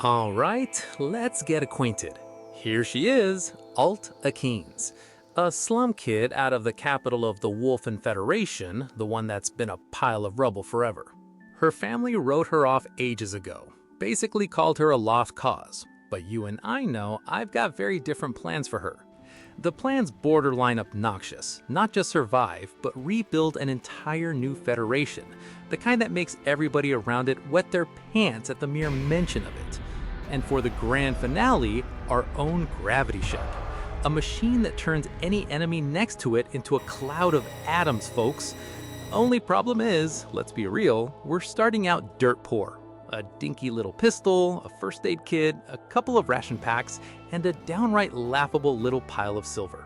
All right, let's get acquainted. Here she is, Akenes, a slum kid out of the capital of the Wolfein Federation, the one that's been a pile of rubble forever. Her family wrote her off ages ago, basically called her a lost cause. But you and I know I've got very different plans for her. The plan's borderline obnoxious, not just survive, but rebuild an entire new federation, the kind that makes everybody around it wet their pants at the mere mention of it. And for the grand finale, our own gravity ship. A machine that turns any enemy next to it into a cloud of atoms, folks. Only problem is, let's be real, we're starting out dirt poor. A dinky little pistol, a first aid kit, a couple of ration packs, and a downright laughable little pile of silver.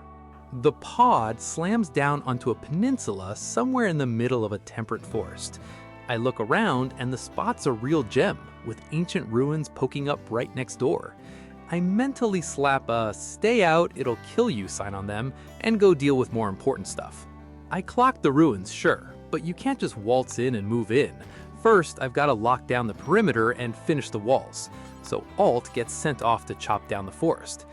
The pod slams down onto a peninsula somewhere in the middle of a temperate forest. I look around and the spot's a real gem, with ancient ruins poking up right next door. I mentally slap a "stay out, it'll kill you" sign on them and go deal with more important stuff. I clock the ruins, sure, but you can't just waltz in and move in. First, I've got to lock down the perimeter and finish the walls, so Alt gets sent off to chop down the forest.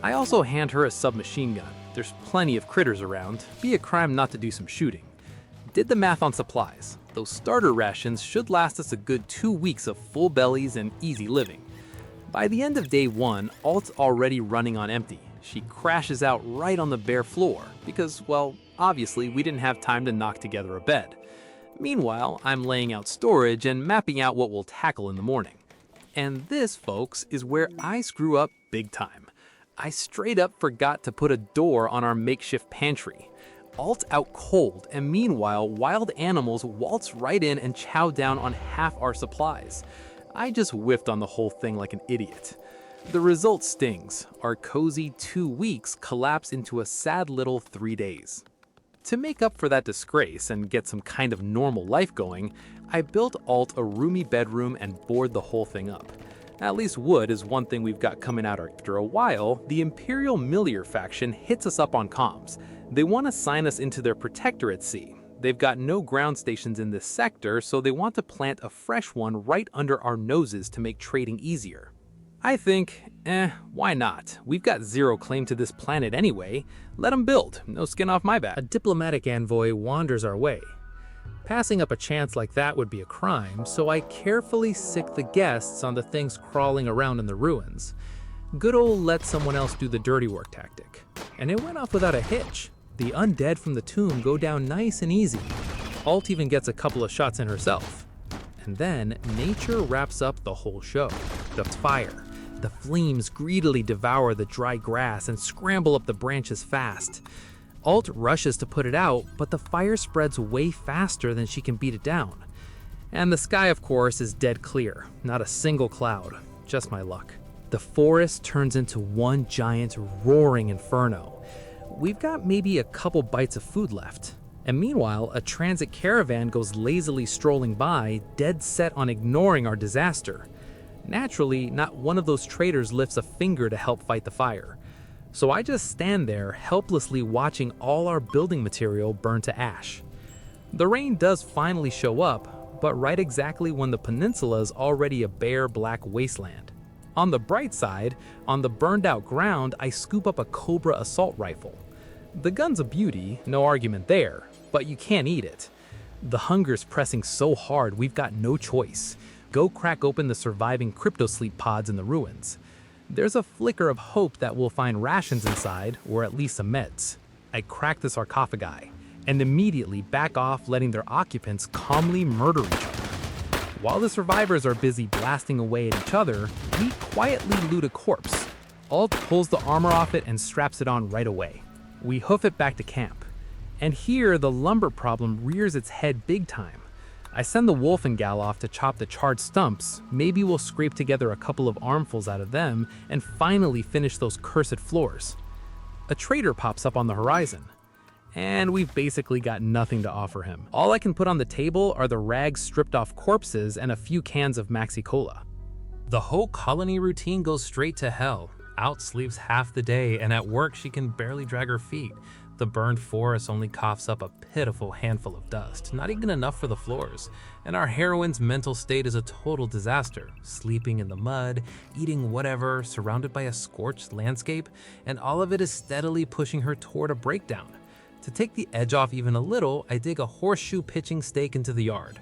I also hand her a submachine gun. There's plenty of critters around, be a crime not to do some shooting. Did the math on supplies. Those starter rations should last us a good 2 weeks of full bellies and easy living. By the end of day 1, Alt's already running on empty. She crashes out right on the bare floor because, well, obviously we didn't have time to knock together a bed. Meanwhile, I'm laying out storage and mapping out what we'll tackle in the morning. And this, folks, is where I screw up big time. I straight up forgot to put a door on our makeshift pantry. Alt's out cold, and meanwhile, wild animals waltz right in and chow down on half our supplies. I just whiffed on the whole thing like an idiot. The result stings. Our cozy 2 weeks collapse into a sad little 3 days. To make up for that disgrace and get some kind of normal life going, I built Alt a roomy bedroom and boarded the whole thing up. At least wood is one thing we've got coming out after a while. The Imperial Millier faction hits us up on comms. They want to sign us into their protectorate sea. They've got no ground stations in this sector, so they want to plant a fresh one right under our noses to make trading easier. I think, why not? We've got zero claim to this planet anyway. Let them build, no skin off my back. A diplomatic envoy wanders our way. Passing up a chance like that would be a crime, so I carefully sick the guests on the things crawling around in the ruins. Good old let someone else do the dirty work tactic. And it went off without a hitch. The undead from the tomb go down nice and easy. Alt even gets a couple of shots in herself. And then nature wraps up the whole show. The fire. The flames greedily devour the dry grass and scramble up the branches fast. Alt rushes to put it out, but the fire spreads way faster than she can beat it down. And the sky, of course, is dead clear. Not a single cloud. Just my luck. The forest turns into one giant roaring inferno. We've got maybe a couple bites of food left. And meanwhile, a transit caravan goes lazily strolling by, dead set on ignoring our disaster. Naturally, not one of those traders lifts a finger to help fight the fire. So I just stand there, helplessly watching all our building material burn to ash. The rain does finally show up, but right exactly when the peninsula is already a bare black wasteland. On the bright side, on the burned out ground, I scoop up a Cobra assault rifle. The gun's a beauty, no argument there, but you can't eat it. The hunger's pressing so hard we've got no choice. Go crack open the surviving cryptosleep pods in the ruins. There's a flicker of hope that we'll find rations inside, or at least some meds. I crack the sarcophagi, and immediately back off, letting their occupants calmly murder each other. While the survivors are busy blasting away at each other, we quietly loot a corpse. Alt pulls the armor off it and straps it on right away. We hoof it back to camp. And here, the lumber problem rears its head big time. I send the Wolfein gal off to chop the charred stumps. Maybe we'll scrape together a couple of armfuls out of them and finally finish those cursed floors. A trader pops up on the horizon, and we've basically got nothing to offer him. All I can put on the table are the rags stripped off corpses and a few cans of Maxi Cola. The whole colony routine goes straight to hell. Out sleeps half the day, and at work she can barely drag her feet. The burned forest only coughs up a pitiful handful of dust, not even enough for the floors, and our heroine's mental state is a total disaster, sleeping in the mud, eating whatever, surrounded by a scorched landscape, and all of it is steadily pushing her toward a breakdown. To take the edge off even a little, I dig a horseshoe pitching stake into the yard.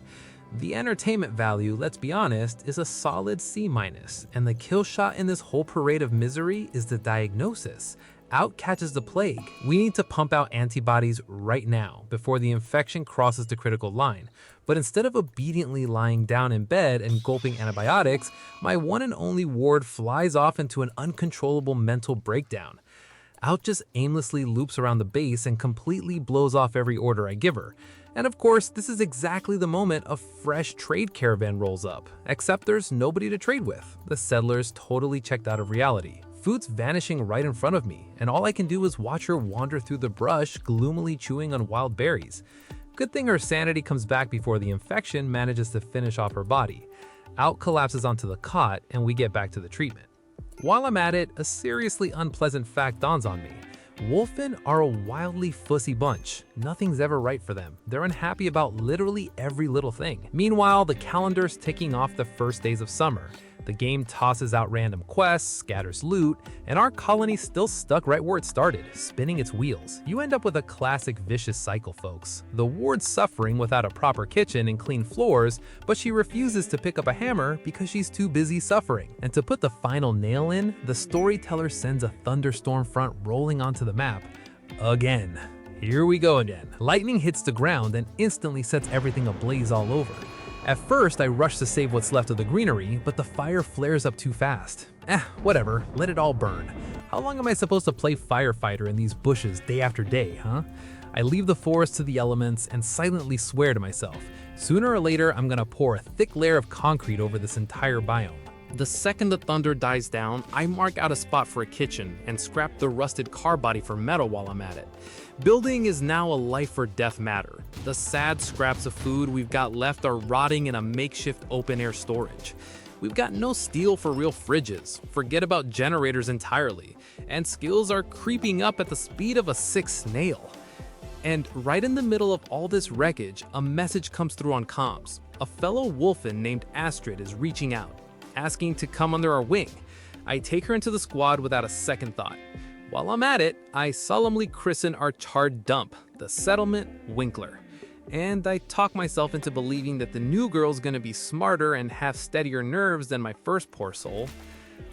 The entertainment value, let's be honest, is a solid C-, and the kill shot in this whole parade of misery is the diagnosis. Out catches the plague. We need to pump out antibodies right now before the infection crosses the critical line. But instead of obediently lying down in bed and gulping antibiotics, my one and only ward flies off into an uncontrollable mental breakdown. Out just aimlessly loops around the base and completely blows off every order I give her. And of course, this is exactly the moment a fresh trade caravan rolls up, except there's nobody to trade with. The settlers totally checked out of reality. Food's vanishing right in front of me, and all I can do is watch her wander through the brush, gloomily chewing on wild berries. Good thing her sanity comes back before the infection manages to finish off her body. Out collapses onto the cot, and we get back to the treatment. While I'm at it, a seriously unpleasant fact dawns on me. Wolfein are a wildly fussy bunch. Nothing's ever right for them. They're unhappy about literally every little thing. Meanwhile, the calendar's ticking off the first days of summer. The game tosses out random quests, scatters loot, and our colony's still stuck right where it started, spinning its wheels. You end up with a classic vicious cycle, folks. The ward's suffering without a proper kitchen and clean floors, but she refuses to pick up a hammer because she's too busy suffering. And to put the final nail in, the storyteller sends a thunderstorm front rolling onto the map. Again. Here we go again. Lightning hits the ground and instantly sets everything ablaze all over. At first, I rush to save what's left of the greenery, but the fire flares up too fast. Whatever, let it all burn. How long am I supposed to play firefighter in these bushes day after day, huh? I leave the forest to the elements and silently swear to myself, sooner or later I'm gonna pour a thick layer of concrete over this entire biome. The second the thunder dies down, I mark out a spot for a kitchen and scrap the rusted car body for metal while I'm at it. Building is now a life or death matter. The sad scraps of food we've got left are rotting in a makeshift open-air storage. We've got no steel for real fridges, forget about generators entirely, and skills are creeping up at the speed of a sick snail. And right in the middle of all this wreckage, a message comes through on comms. A fellow Wolfein named Astrid is reaching out, asking to come under our wing. I take her into the squad without a second thought. While I'm at it, I solemnly christen our charred dump, the settlement Winkler. And I talk myself into believing that the new girl's gonna be smarter and have steadier nerves than my first poor soul.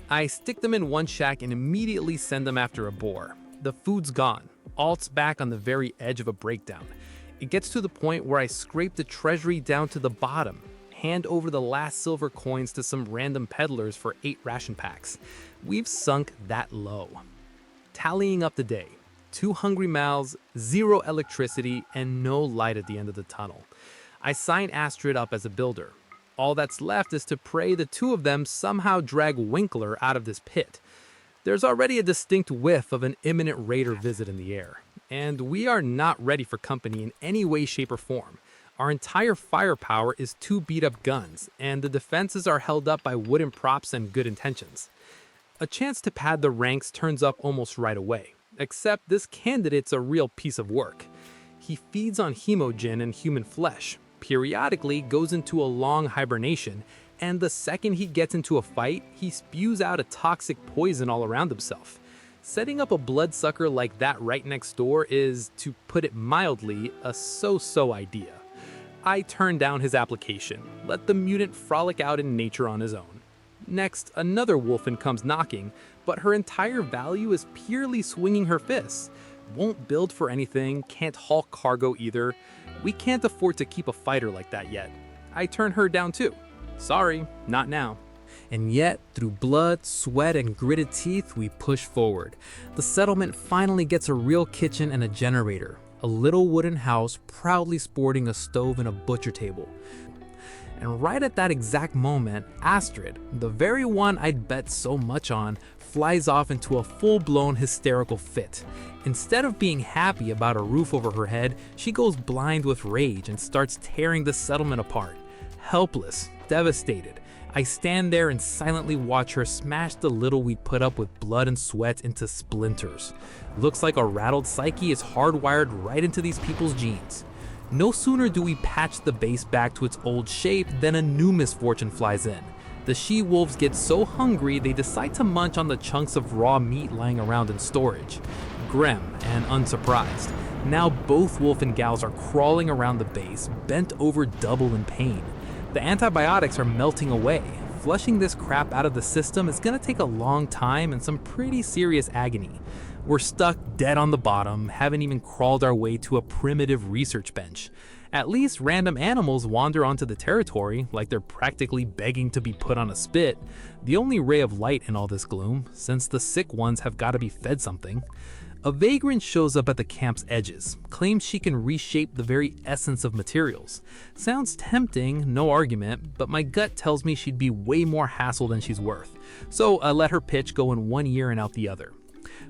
I stick them in one shack and immediately send them after a boar. The food's gone. Alt's back on the very edge of a breakdown. It gets to the point where I scrape the treasury down to the bottom, hand over the last silver coins to some random peddlers for 8 ration packs. We've sunk that low. Tallying up the day, 2 hungry mouths, 0 electricity, and no light at the end of the tunnel. I sign Astrid up as a builder. All that's left is to pray the two of them somehow drag Winkler out of this pit. There's already a distinct whiff of an imminent raider visit in the air, and we are not ready for company in any way, shape, or form. Our entire firepower is 2 beat-up guns, and the defenses are held up by wooden props and good intentions. A chance to pad the ranks turns up almost right away, except this candidate's a real piece of work. He feeds on hemogen and human flesh, periodically goes into a long hibernation, and the second he gets into a fight, he spews out a toxic poison all around himself. Setting up a bloodsucker like that right next door is, to put it mildly, a so-so idea. I turn down his application, let the mutant frolic out in nature on his own. Next, another Wolfein comes knocking, but her entire value is purely swinging her fists. Won't build for anything, can't haul cargo either. We can't afford to keep a fighter like that yet. I turn her down too. Sorry, not now. And yet, through blood, sweat, and gritted teeth, we push forward. The settlement finally gets a real kitchen and a generator. A little wooden house proudly sporting a stove and a butcher table. And right at that exact moment, Astrid, the very one I'd bet so much on, flies off into a full-blown hysterical fit. Instead of being happy about a roof over her head, she goes blind with rage and starts tearing the settlement apart. Helpless, devastated, I stand there and silently watch her smash the little we put up with blood and sweat into splinters. Looks like a rattled psyche is hardwired right into these people's genes. No sooner do we patch the base back to its old shape than a new misfortune flies in. The she-wolves get so hungry they decide to munch on the chunks of raw meat lying around in storage. Grim and unsurprised. Now both wolf and gals are crawling around the base, bent over double in pain. The antibiotics are melting away. Flushing this crap out of the system is gonna take a long time and some pretty serious agony. We're stuck dead on the bottom, haven't even crawled our way to a primitive research bench. At least random animals wander onto the territory like they're practically begging to be put on a spit. The only ray of light in all this gloom, since the sick ones have gotta be fed something. A vagrant shows up at the camp's edges, claims she can reshape the very essence of materials. Sounds tempting, no argument, but my gut tells me she'd be way more hassle than she's worth. So I let her pitch go in one ear and out the other.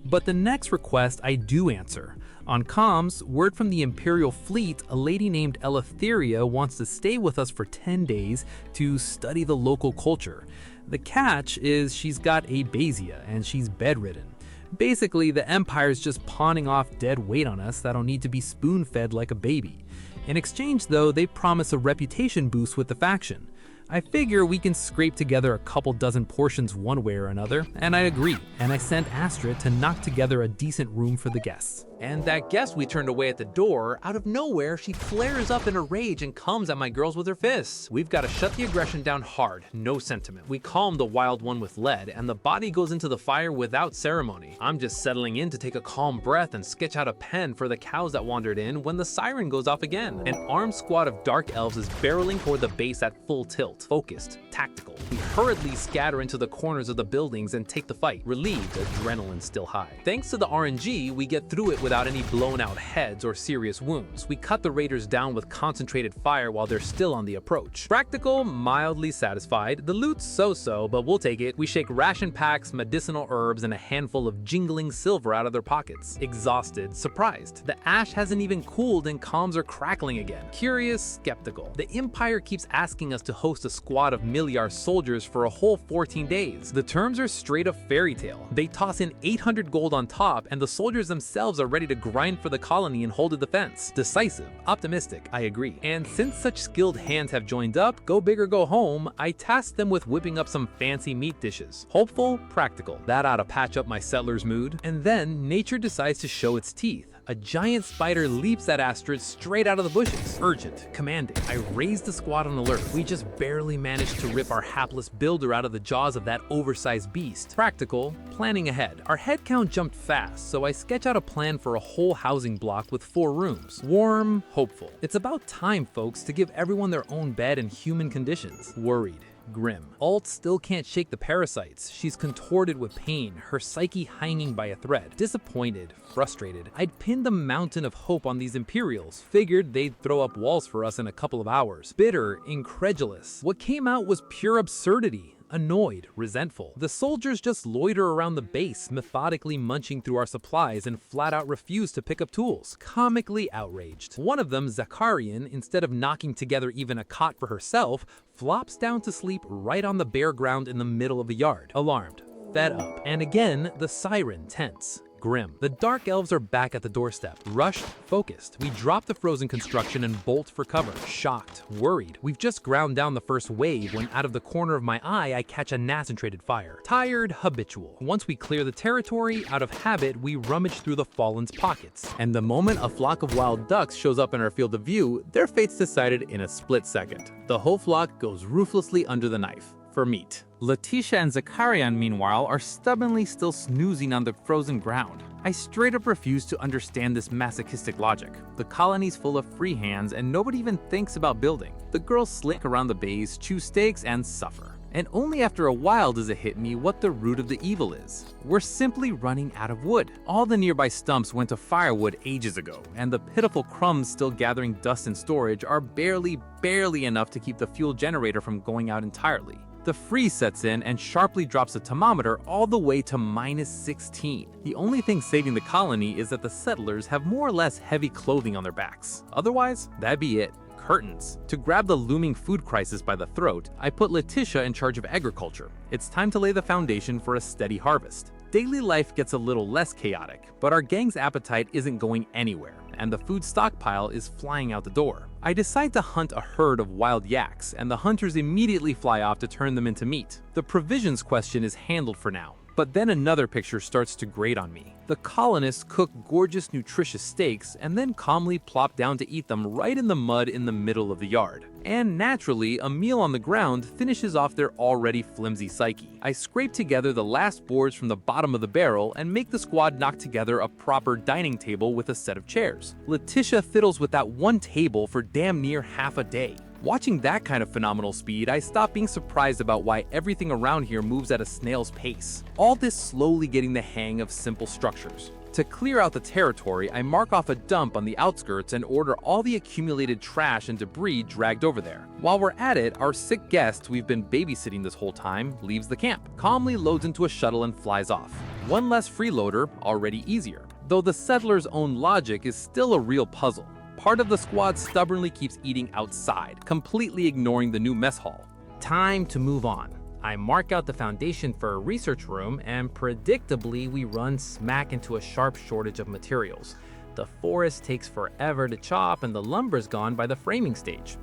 But the next request I do answer. On comms, word from the Imperial Fleet, a lady named Eleutheria wants to stay with us for 10 days to study the local culture. The catch is she's got abasia and she's bedridden. Basically, the Empire's just pawning off dead weight on us that'll need to be spoon-fed like a baby. In exchange though, they promise a reputation boost with the faction. I figure we can scrape together a couple dozen portions one way or another, and I agree, and I sent Astrid to knock together a decent room for the guests. And that guest we turned away at the door, out of nowhere, she flares up in a rage and comes at my girls with her fists. We've got to shut the aggression down hard, no sentiment. We calm the wild one with lead, and the body goes into the fire without ceremony. I'm just settling in to take a calm breath and sketch out a pen for the cows that wandered in when the siren goes off again. An armed squad of dark elves is barreling toward the base at full tilt, focused, tactical. We hurriedly scatter into the corners of the buildings and take the fight, relieved, adrenaline still high. Thanks to the RNG, we get through it without any blown out heads or serious wounds. We cut the raiders down with concentrated fire while they're still on the approach. Practical, mildly satisfied. The loot's so-so, but we'll take it. We shake ration packs, medicinal herbs, and a handful of jingling silver out of their pockets. Exhausted, surprised. The ash hasn't even cooled and comms are crackling again. Curious, skeptical. The Empire keeps asking us to host a squad of Miliar soldiers for a whole 14 days. The terms are straight up fairy tale. They toss in 800 gold on top, and the soldiers themselves are ready to grind for the colony and hold a defense. Decisive, optimistic, I agree. And since such skilled hands have joined up, go big or go home, I tasked them with whipping up some fancy meat dishes. Hopeful, practical. That ought to patch up my settler's mood. And then nature decides to show its teeth. A giant spider leaps at Astrid straight out of the bushes. Urgent, commanding. I raise the squad on alert. We just barely managed to rip our hapless builder out of the jaws of that oversized beast. Practical, planning ahead. Our head count jumped fast, so I sketch out a plan for a whole housing block with 4 rooms. Warm, hopeful. It's about time, folks, to give everyone their own bed and human conditions. Worried. Grim. Alt still can't shake the parasites. She's contorted with pain, her psyche hanging by a thread. Disappointed, frustrated. I'd pinned the mountain of hope on these Imperials, figured they'd throw up walls for us in a couple of hours. Bitter, incredulous. What came out was pure absurdity. Annoyed, resentful. The soldiers just loiter around the base, methodically munching through our supplies and flat out refuse to pick up tools. Comically outraged. One of them, Zakarian, instead of knocking together even a cot for herself, flops down to sleep right on the bare ground in the middle of the yard. Alarmed, fed up. And again, the siren, tense. Grim. The dark elves are back at the doorstep. Rushed, focused. We drop the frozen construction and bolt for cover. Shocked, worried. We've just ground down the first wave when out of the corner of my eye I catch a concentrated fire. Tired, habitual. Once we clear the territory, out of habit, we rummage through the fallen's pockets. And the moment a flock of wild ducks shows up in our field of view, their fate's decided in a split second. The whole flock goes ruthlessly under the knife. For meat. Letitia and Zakarian, meanwhile, are stubbornly still snoozing on the frozen ground. I straight up refuse to understand this masochistic logic. The colony's full of free hands and nobody even thinks about building. The girls slink around the base, chew steaks, and suffer. And only after a while does it hit me what the root of the evil is. We're simply running out of wood. All the nearby stumps went to firewood ages ago, and the pitiful crumbs still gathering dust in storage are barely enough to keep the fuel generator from going out entirely. The freeze sets in and sharply drops the thermometer all the way to -16. The only thing saving the colony is that the settlers have more or less heavy clothing on their backs. Otherwise, that'd be it. curtains. To grab the looming food crisis by the throat, I put Letitia in charge of agriculture. It's time to lay the foundation for a steady harvest. Daily life gets a little less chaotic, but our gang's appetite isn't going anywhere, and the food stockpile is flying out the door. I decide to hunt a herd of wild yaks, and the hunters immediately fly off to turn them into meat. The provisions question is handled for now. But then another picture starts to grate on me. The colonists cook gorgeous, nutritious steaks and then calmly plop down to eat them right in the mud in the middle of the yard. And naturally, a meal on the ground finishes off their already flimsy psyche. I scrape together the last boards from the bottom of the barrel and make the squad knock together a proper dining table with a set of chairs. Letitia fiddles with that one table for damn near half a day. Watching that kind of phenomenal speed, I stop being surprised about why everything around here moves at a snail's pace. All this slowly getting the hang of simple structures. To clear out the territory, I mark off a dump on the outskirts and order all the accumulated trash and debris dragged over there. While we're at it, our sick guest we've been babysitting this whole time leaves the camp, calmly loads into a shuttle and flies off. One less freeloader, already easier. Though the settler's own logic is still a real puzzle. Part of the squad stubbornly keeps eating outside, completely ignoring the new mess hall. Time to move on. I mark out the foundation for a research room, and predictably we run smack into a sharp shortage of materials. The forest takes forever to chop and the lumber's gone by the framing stage.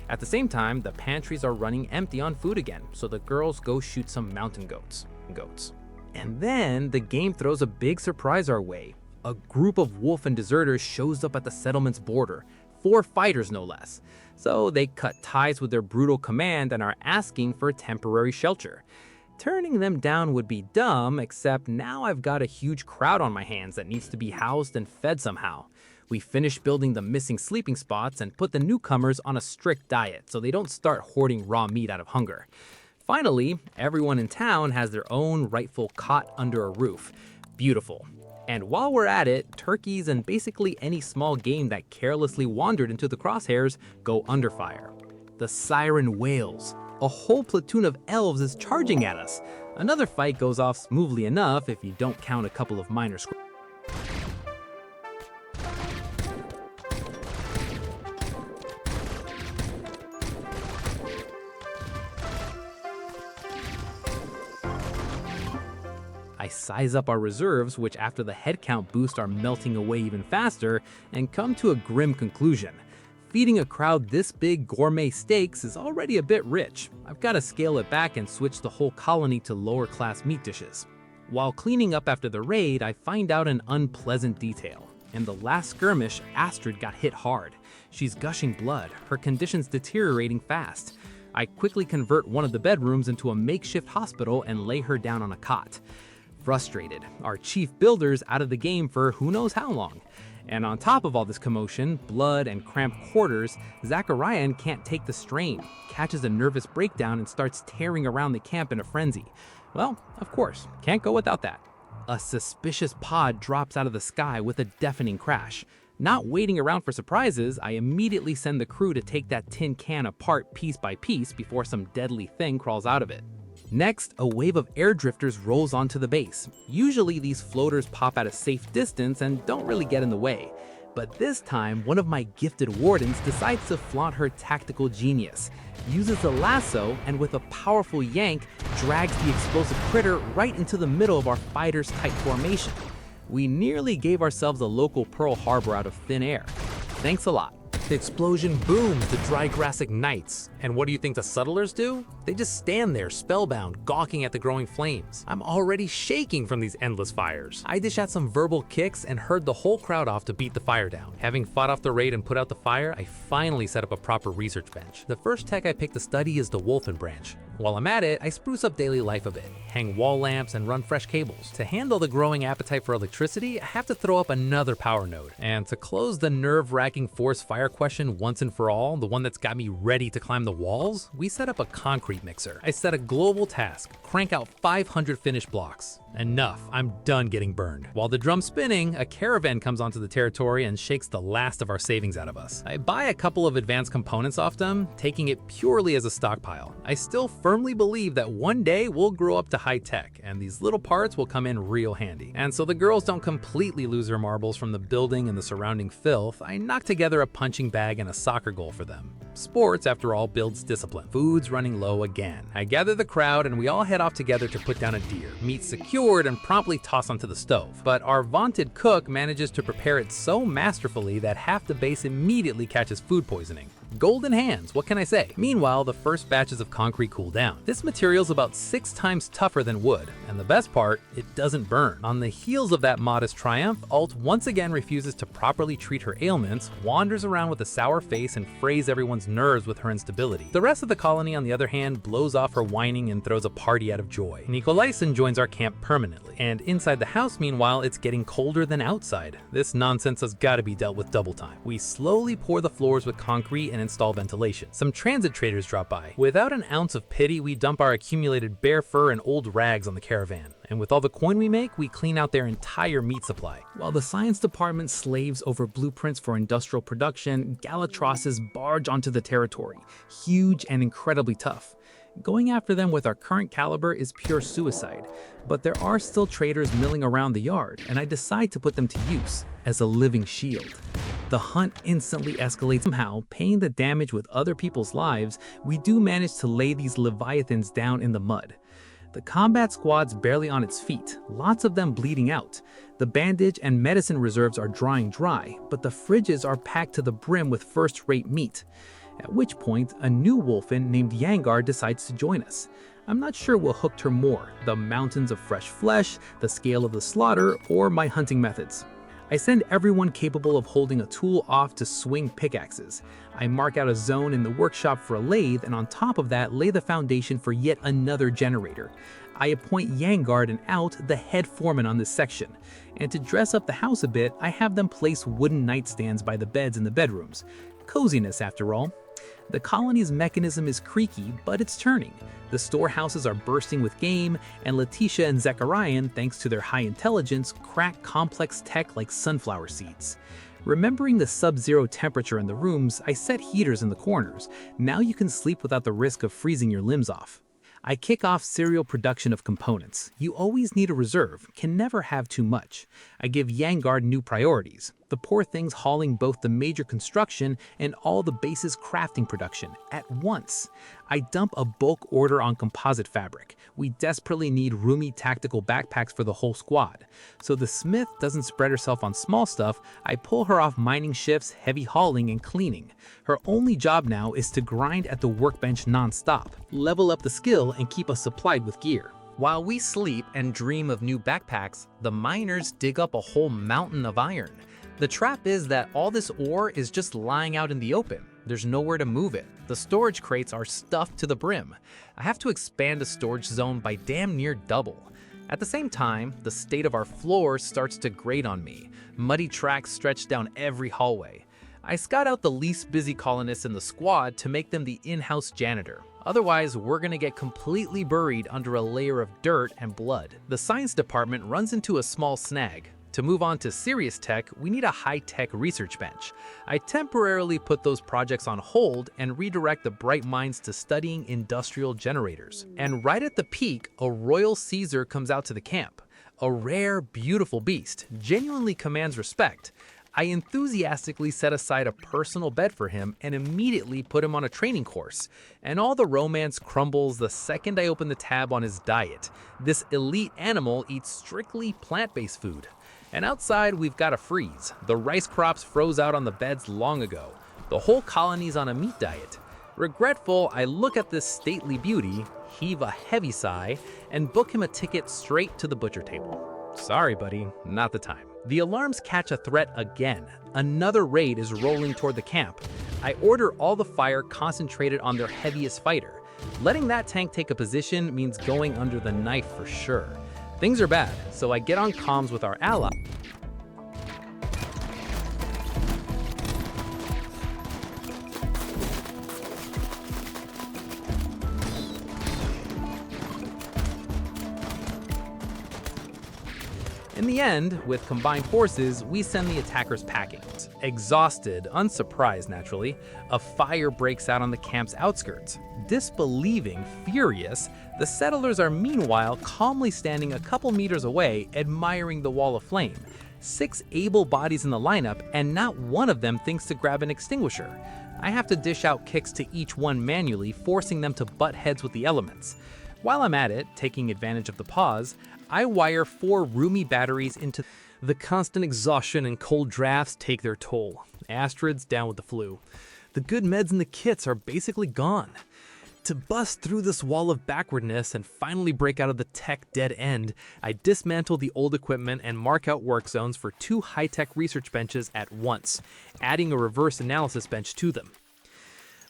At the same time, the pantries are running empty on food again, so the girls go shoot some mountain goats. And then the game throws a big surprise our way. A group of Wolfein deserters shows up at the settlement's border, 4 fighters no less. So they cut ties with their brutal command and are asking for temporary shelter. Turning them down would be dumb, except now I've got a huge crowd on my hands that needs to be housed and fed somehow. We finish building the missing sleeping spots and put the newcomers on a strict diet so they don't start hoarding raw meat out of hunger. Finally, everyone in town has their own rightful cot under a roof. Beautiful. And while we're at it, turkeys and basically any small game that carelessly wandered into the crosshairs go under fire. The siren wails. A whole platoon of elves is charging at us. Another fight goes off smoothly enough if you don't count a couple of minor scrapes. I size up our reserves, which after the headcount boost are melting away even faster, and come to a grim conclusion. Feeding a crowd this big gourmet steaks is already a bit rich. I've got to scale it back and switch the whole colony to lower class meat dishes. While cleaning up after the raid, I find out an unpleasant detail. In the last skirmish, Astrid got hit hard. She's gushing blood, her condition's deteriorating fast. I quickly convert one of the bedrooms into a makeshift hospital and lay her down on a cot. Frustrated, our chief builder's out of the game for who knows how long. And on top of all this commotion, blood, and cramped quarters, Zachariah can't take the strain, catches a nervous breakdown and starts tearing around the camp in a frenzy. Well, of course, can't go without that. A suspicious pod drops out of the sky with a deafening crash. Not waiting around for surprises, I immediately send the crew to take that tin can apart piece by piece before some deadly thing crawls out of it. Next, a wave of air drifters rolls onto the base. Usually these floaters pop at a safe distance and don't really get in the way. But this time, one of my gifted wardens decides to flaunt her tactical genius, uses a lasso, and with a powerful yank, drags the explosive critter right into the middle of our fighters' tight formation. We nearly gave ourselves a local Pearl Harbor out of thin air. Thanks a lot. The explosion booms, the dry grass ignites. And what do you think the settlers do? They just stand there, spellbound, gawking at the growing flames. I'm already shaking from these endless fires. I dish out some verbal kicks and herd the whole crowd off to beat the fire down. Having fought off the raid and put out the fire, I finally set up a proper research bench. The first tech I pick to study is the Wolfein branch. While I'm at it, I spruce up daily life a bit, hang wall lamps and run fresh cables. To handle the growing appetite for electricity, I have to throw up another power node. And to close the nerve-wracking forced fire question once and for all, the one that's got me ready to climb the walls, we set up a concrete mixer. I set a global task, crank out 500 finished blocks. Enough, I'm done getting burned. While the drum's spinning, a caravan comes onto the territory and shakes the last of our savings out of us. I buy a couple of advanced components off them, taking it purely as a stockpile. I still firmly believe that one day we'll grow up to high tech, and these little parts will come in real handy. And so the girls don't completely lose their marbles from the building and the surrounding filth, I knock together a punching bag and a soccer goal for them. Sports, after all, builds discipline. Food's running low again. I gather the crowd and we all head off together to put down a deer, meat secured and promptly tossed onto the stove. But our vaunted cook manages to prepare it so masterfully that half the base immediately catches food poisoning. Golden hands, what can I say? Meanwhile, the first batches of concrete cool down. This material's about 6 times tougher than wood, and the best part, it doesn't burn. On the heels of that modest triumph, Alt once again refuses to properly treat her ailments, wanders around with a sour face and frays everyone's nerves with her instability. The rest of the colony, on the other hand, blows off her whining and throws a party out of joy. Nicolaisen joins our camp permanently, and inside the house, meanwhile, it's getting colder than outside. This nonsense has got to be dealt with double time. We slowly pour the floors with concrete and install ventilation. Some transit traders drop by. Without an ounce of pity, we dump our accumulated bear fur and old rags on the caravan. And with all the coin we make, we clean out their entire meat supply. While the science department slaves over blueprints for industrial production, Galatrosses barge onto the territory, huge and incredibly tough. Going after them with our current caliber is pure suicide, but there are still traders milling around the yard, and I decide to put them to use as a living shield. The hunt instantly escalates somehow, paying the damage with other people's lives. We do manage to lay these leviathans down in the mud. The combat squad's barely on its feet, lots of them bleeding out. The bandage and medicine reserves are drying dry, but the fridges are packed to the brim with first-rate meat. At which point, a new Wolfein named Yangar decides to join us. I'm not sure what hooked her more, the mountains of fresh flesh, the scale of the slaughter, or my hunting methods. I send everyone capable of holding a tool off to swing pickaxes. I mark out a zone in the workshop for a lathe, and on top of that lay the foundation for yet another generator. I appoint Yangard and Out the head foreman on this section. And to dress up the house a bit, I have them place wooden nightstands by the beds in the bedrooms. Coziness, after all. The colony's mechanism is creaky, but it's turning. The storehouses are bursting with game, and Letitia and Zechariah, thanks to their high intelligence, crack complex tech like sunflower seeds. Remembering the sub-zero temperature in the rooms, I set heaters in the corners. Now you can sleep without the risk of freezing your limbs off. I kick off serial production of components. You always need a reserve, can never have too much. I give Yangard new priorities. The poor thing's hauling both the major construction and all the base's crafting production at once. I dump a bulk order on composite fabric. We desperately need roomy tactical backpacks for the whole squad. So the smith doesn't spread herself on small stuff, I pull her off mining shifts, heavy hauling, and cleaning. Her only job now is to grind at the workbench non-stop, level up the skill, and keep us supplied with gear. While we sleep and dream of new backpacks, the miners dig up a whole mountain of iron. The trap is that all this ore is just lying out in the open. There's nowhere to move it. The storage crates are stuffed to the brim. I have to expand the storage zone by damn near double. At the same time, the state of our floor starts to grate on me. Muddy tracks stretch down every hallway. I scout out the least busy colonists in the squad to make them the in-house janitor. Otherwise, we're gonna get completely buried under a layer of dirt and blood. The science department runs into a small snag. To move on to serious tech, we need a high-tech research bench. I temporarily put those projects on hold and redirect the bright minds to studying industrial generators. And right at the peak, a royal Caesar comes out to the camp. A rare, beautiful beast, genuinely commands respect. I enthusiastically set aside a personal bed for him and immediately put him on a training course. And all the romance crumbles the second I open the tab on his diet. This elite animal eats strictly plant-based food. And outside, we've got a freeze. The rice crops froze out on the beds long ago. The whole colony's on a meat diet. Regretful, I look at this stately beauty, heave a heavy sigh, and book him a ticket straight to the butcher table. Sorry, buddy, not the time. The alarms catch a threat again. Another raid is rolling toward the camp. I order all the fire concentrated on their heaviest fighter. Letting that tank take a position means going under the knife for sure. Things are bad, so I get on comms with our ally. In the end, with combined forces, we send the attackers packing. Exhausted, unsurprised naturally, a fire breaks out on the camp's outskirts. Disbelieving, furious, the settlers are meanwhile calmly standing a couple meters away, admiring the wall of flame. 6 able bodies in the lineup, and not one of them thinks to grab an extinguisher. I have to dish out kicks to each one manually, forcing them to butt heads with the elements. While I'm at it, taking advantage of the pause, I wire 4 roomy batteries into the constant exhaustion and cold drafts take their toll. Astrid's down with the flu. The good meds and the kits are basically gone. To bust through this wall of backwardness and finally break out of the tech dead end, I dismantle the old equipment and mark out work zones for 2 high-tech research benches at once, adding a reverse analysis bench to them.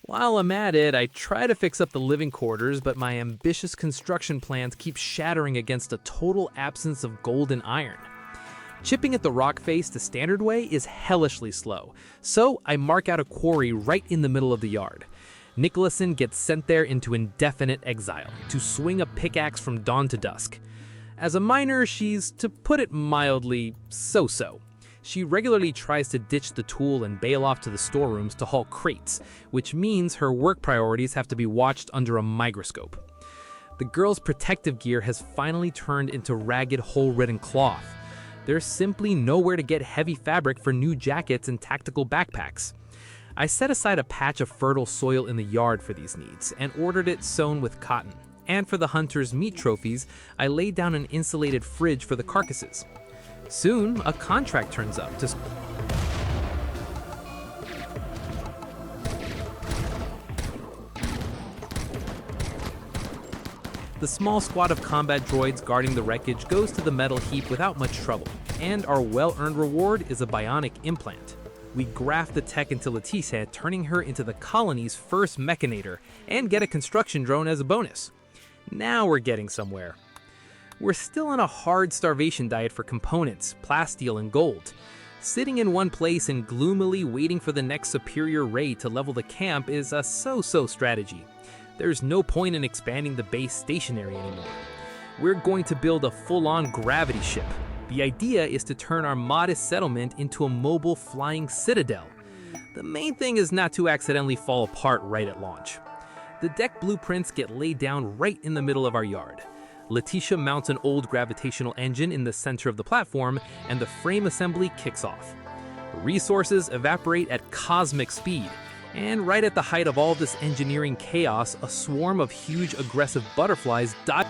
While I'm at it, I try to fix up the living quarters, but my ambitious construction plans keep shattering against a total absence of gold and iron. Chipping at the rock face the standard way is hellishly slow, so I mark out a quarry right in the middle of the yard. Nicholson gets sent there into indefinite exile, to swing a pickaxe from dawn to dusk. As a miner, she's, to put it mildly, so-so. She regularly tries to ditch the tool and bail off to the storerooms to haul crates, which means her work priorities have to be watched under a microscope. The girl's protective gear has finally turned into ragged, hole-ridden cloth. There's simply nowhere to get heavy fabric for new jackets and tactical backpacks. I set aside a patch of fertile soil in the yard for these needs and ordered it sown with cotton. And for the hunters' meat trophies, I laid down an insulated fridge for the carcasses. Soon, a contract turns up to the small squad of combat droids guarding the wreckage goes to the metal heap without much trouble, and our well-earned reward is a bionic implant. We graft the tech into Leticia, turning her into the colony's first mechanator, and get a construction drone as a bonus. Now we're getting somewhere. We're still on a hard starvation diet for components, plasteel, and gold. Sitting in one place and gloomily waiting for the next superior raid to level the camp is a so-so strategy. There's no point in expanding the base stationary anymore. We're going to build a full-on gravity ship. The idea is to turn our modest settlement into a mobile flying citadel. The main thing is not to accidentally fall apart right at launch. The deck blueprints get laid down right in the middle of our yard. Leticia mounts an old gravitational engine in the center of the platform, and the frame assembly kicks off. Resources evaporate at cosmic speed, and right at the height of all this engineering chaos, a swarm of huge aggressive butterflies dive.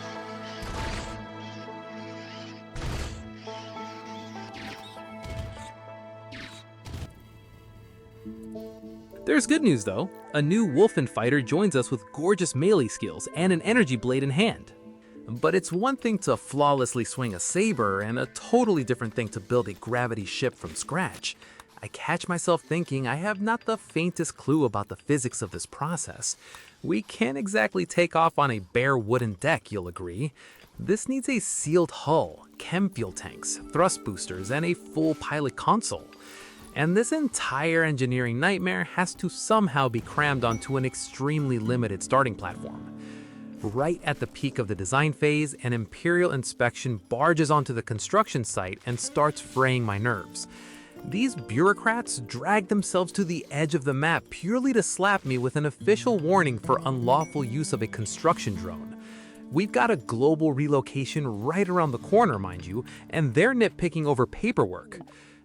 There's good news though. A new Wolfein fighter joins us with gorgeous melee skills and an energy blade in hand. But it's one thing to flawlessly swing a saber and a totally different thing to build a gravity ship from scratch. I catch myself thinking I have not the faintest clue about the physics of this process. We can't exactly take off on a bare wooden deck, you'll agree. This needs a sealed hull, chem fuel tanks, thrust boosters, and a full pilot console. And this entire engineering nightmare has to somehow be crammed onto an extremely limited starting platform. Right at the peak of the design phase, an Imperial inspection barges onto the construction site and starts fraying my nerves. These bureaucrats drag themselves to the edge of the map purely to slap me with an official warning for unlawful use of a construction drone. We've got a global relocation right around the corner, mind you, and they're nitpicking over paperwork.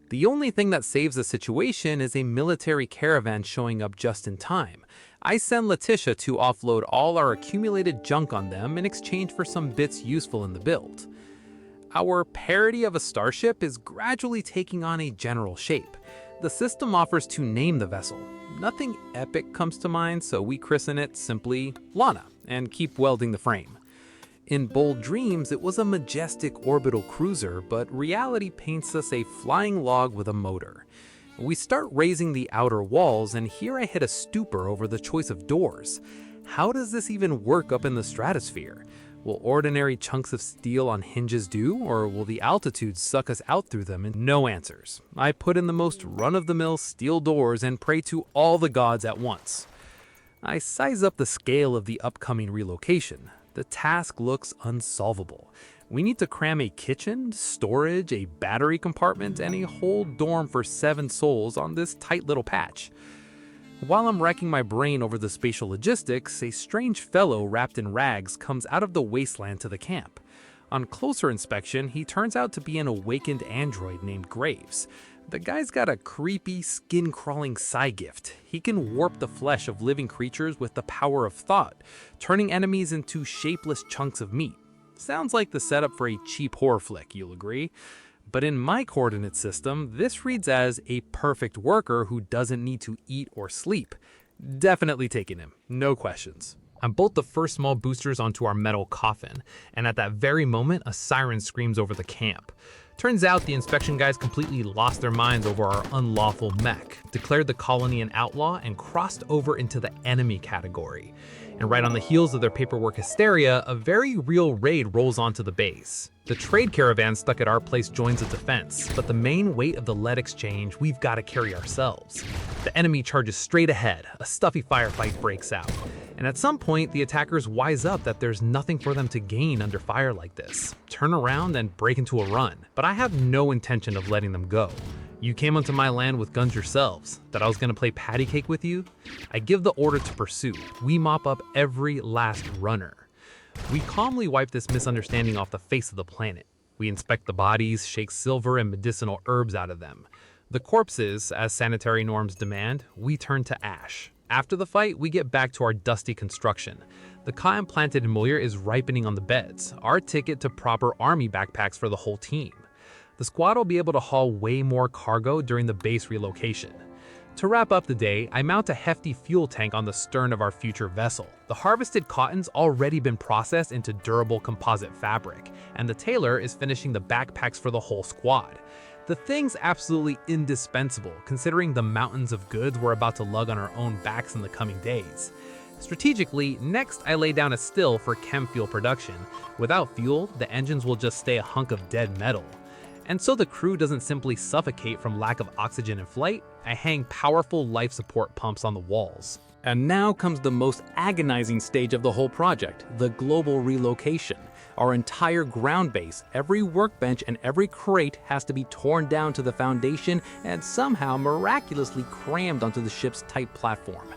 The only thing that saves the situation is a military caravan showing up just in time. I send Leticia to offload all our accumulated junk on them in exchange for some bits useful in the build. Our parody of a starship is gradually taking on a general shape. The system offers to name the vessel. Nothing epic comes to mind, so we christen it simply Lana and keep welding the frame. In bold dreams, it was a majestic orbital cruiser, but reality paints us a flying log with a motor. We start raising the outer walls, and here I hit a stupor over the choice of doors. How does this even work up in the stratosphere? Will ordinary chunks of steel on hinges do, or will the altitude suck us out through them? And no answers. I put in the most run-of-the-mill steel doors and pray to all the gods at once. I size up the scale of the upcoming relocation. The task looks unsolvable. We need to cram a kitchen, storage, a battery compartment, and a whole dorm for 7 souls on this tight little patch. While I'm racking my brain over the spatial logistics, a strange fellow wrapped in rags comes out of the wasteland to the camp. On closer inspection, he turns out to be an awakened android named Graves. The guy's got a creepy, skin-crawling side gift. He can warp the flesh of living creatures with the power of thought, turning enemies into shapeless chunks of meat. Sounds like the setup for a cheap horror flick, you'll agree. But in my coordinate system, this reads as a perfect worker who doesn't need to eat or sleep. Definitely taking him, no questions. I bolt the first small boosters onto our metal coffin, and at that very moment, a siren screams over the camp. Turns out the inspection guys completely lost their minds over our unlawful mech, declared the colony an outlaw, and crossed over into the enemy category. And right on the heels of their paperwork hysteria, a very real raid rolls onto the base. The trade caravan stuck at our place joins the defense, but the main weight of the lead exchange we've got to carry ourselves. The enemy charges straight ahead, a stuffy firefight breaks out. And at some point, the attackers wise up that there's nothing for them to gain under fire like this, turn around and break into a run. But I have no intention of letting them go. You came onto my land with guns yourselves. That I was gonna play patty cake with you? I give the order to pursue. We mop up every last runner. We calmly wipe this misunderstanding off the face of the planet. We inspect the bodies, shake silver and medicinal herbs out of them. The corpses, as sanitary norms demand, we turn to ash. After the fight, we get back to our dusty construction. The cotton planted in Muir is ripening on the beds, our ticket to proper army backpacks for the whole team. The squad will be able to haul way more cargo during the base relocation. To wrap up the day, I mount a hefty fuel tank on the stern of our future vessel. The harvested cotton's already been processed into durable composite fabric, and the tailor is finishing the backpacks for the whole squad. The thing's absolutely indispensable, considering the mountains of goods we're about to lug on our own backs in the coming days. Strategically, next I lay down a still for chem fuel production. Without fuel, the engines will just stay a hunk of dead metal. And so the crew doesn't simply suffocate from lack of oxygen in flight, I hang powerful life support pumps on the walls. And now comes the most agonizing stage of the whole project, the global relocation. Our entire ground base, every workbench and every crate has to be torn down to the foundation and somehow miraculously crammed onto the ship's tight platform.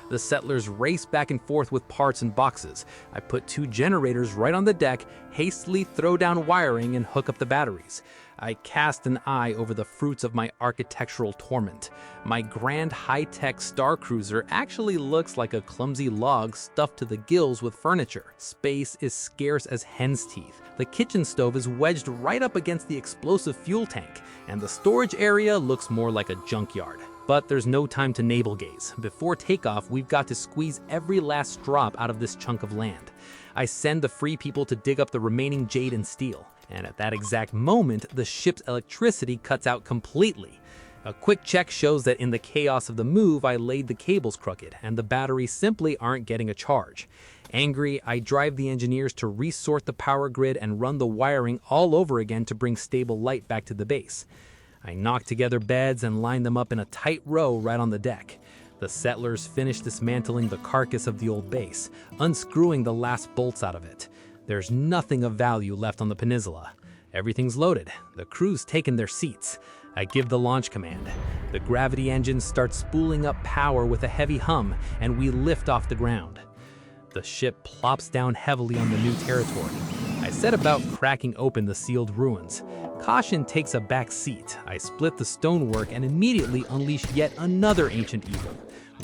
The settlers race back and forth with parts and boxes. I put 2 generators right on the deck, hastily throw down wiring and hook up the batteries. I cast an eye over the fruits of my architectural torment. My grand high-tech star cruiser actually looks like a clumsy log stuffed to the gills with furniture. Space is scarce as hen's teeth. The kitchen stove is wedged right up against the explosive fuel tank, and the storage area looks more like a junkyard. But there's no time to navel gaze. Before takeoff, we've got to squeeze every last drop out of this chunk of land. I send the free people to dig up the remaining jade and steel. And at that exact moment, the ship's electricity cuts out completely. A quick check shows that in the chaos of the move, I laid the cables crooked, and the batteries simply aren't getting a charge. Angry, I drive the engineers to resort the power grid and run the wiring all over again to bring stable light back to the base. I knock together beds and line them up in a tight row right on the deck. The settlers finish dismantling the carcass of the old base, unscrewing the last bolts out of it. There's nothing of value left on the peninsula. Everything's loaded. The crew's taken their seats. I give the launch command. The gravity engines start spooling up power with a heavy hum, and we lift off the ground. The ship plops down heavily on the new territory. I set about cracking open the sealed ruins. Caution takes a back seat. I split the stonework and immediately unleash yet another ancient evil.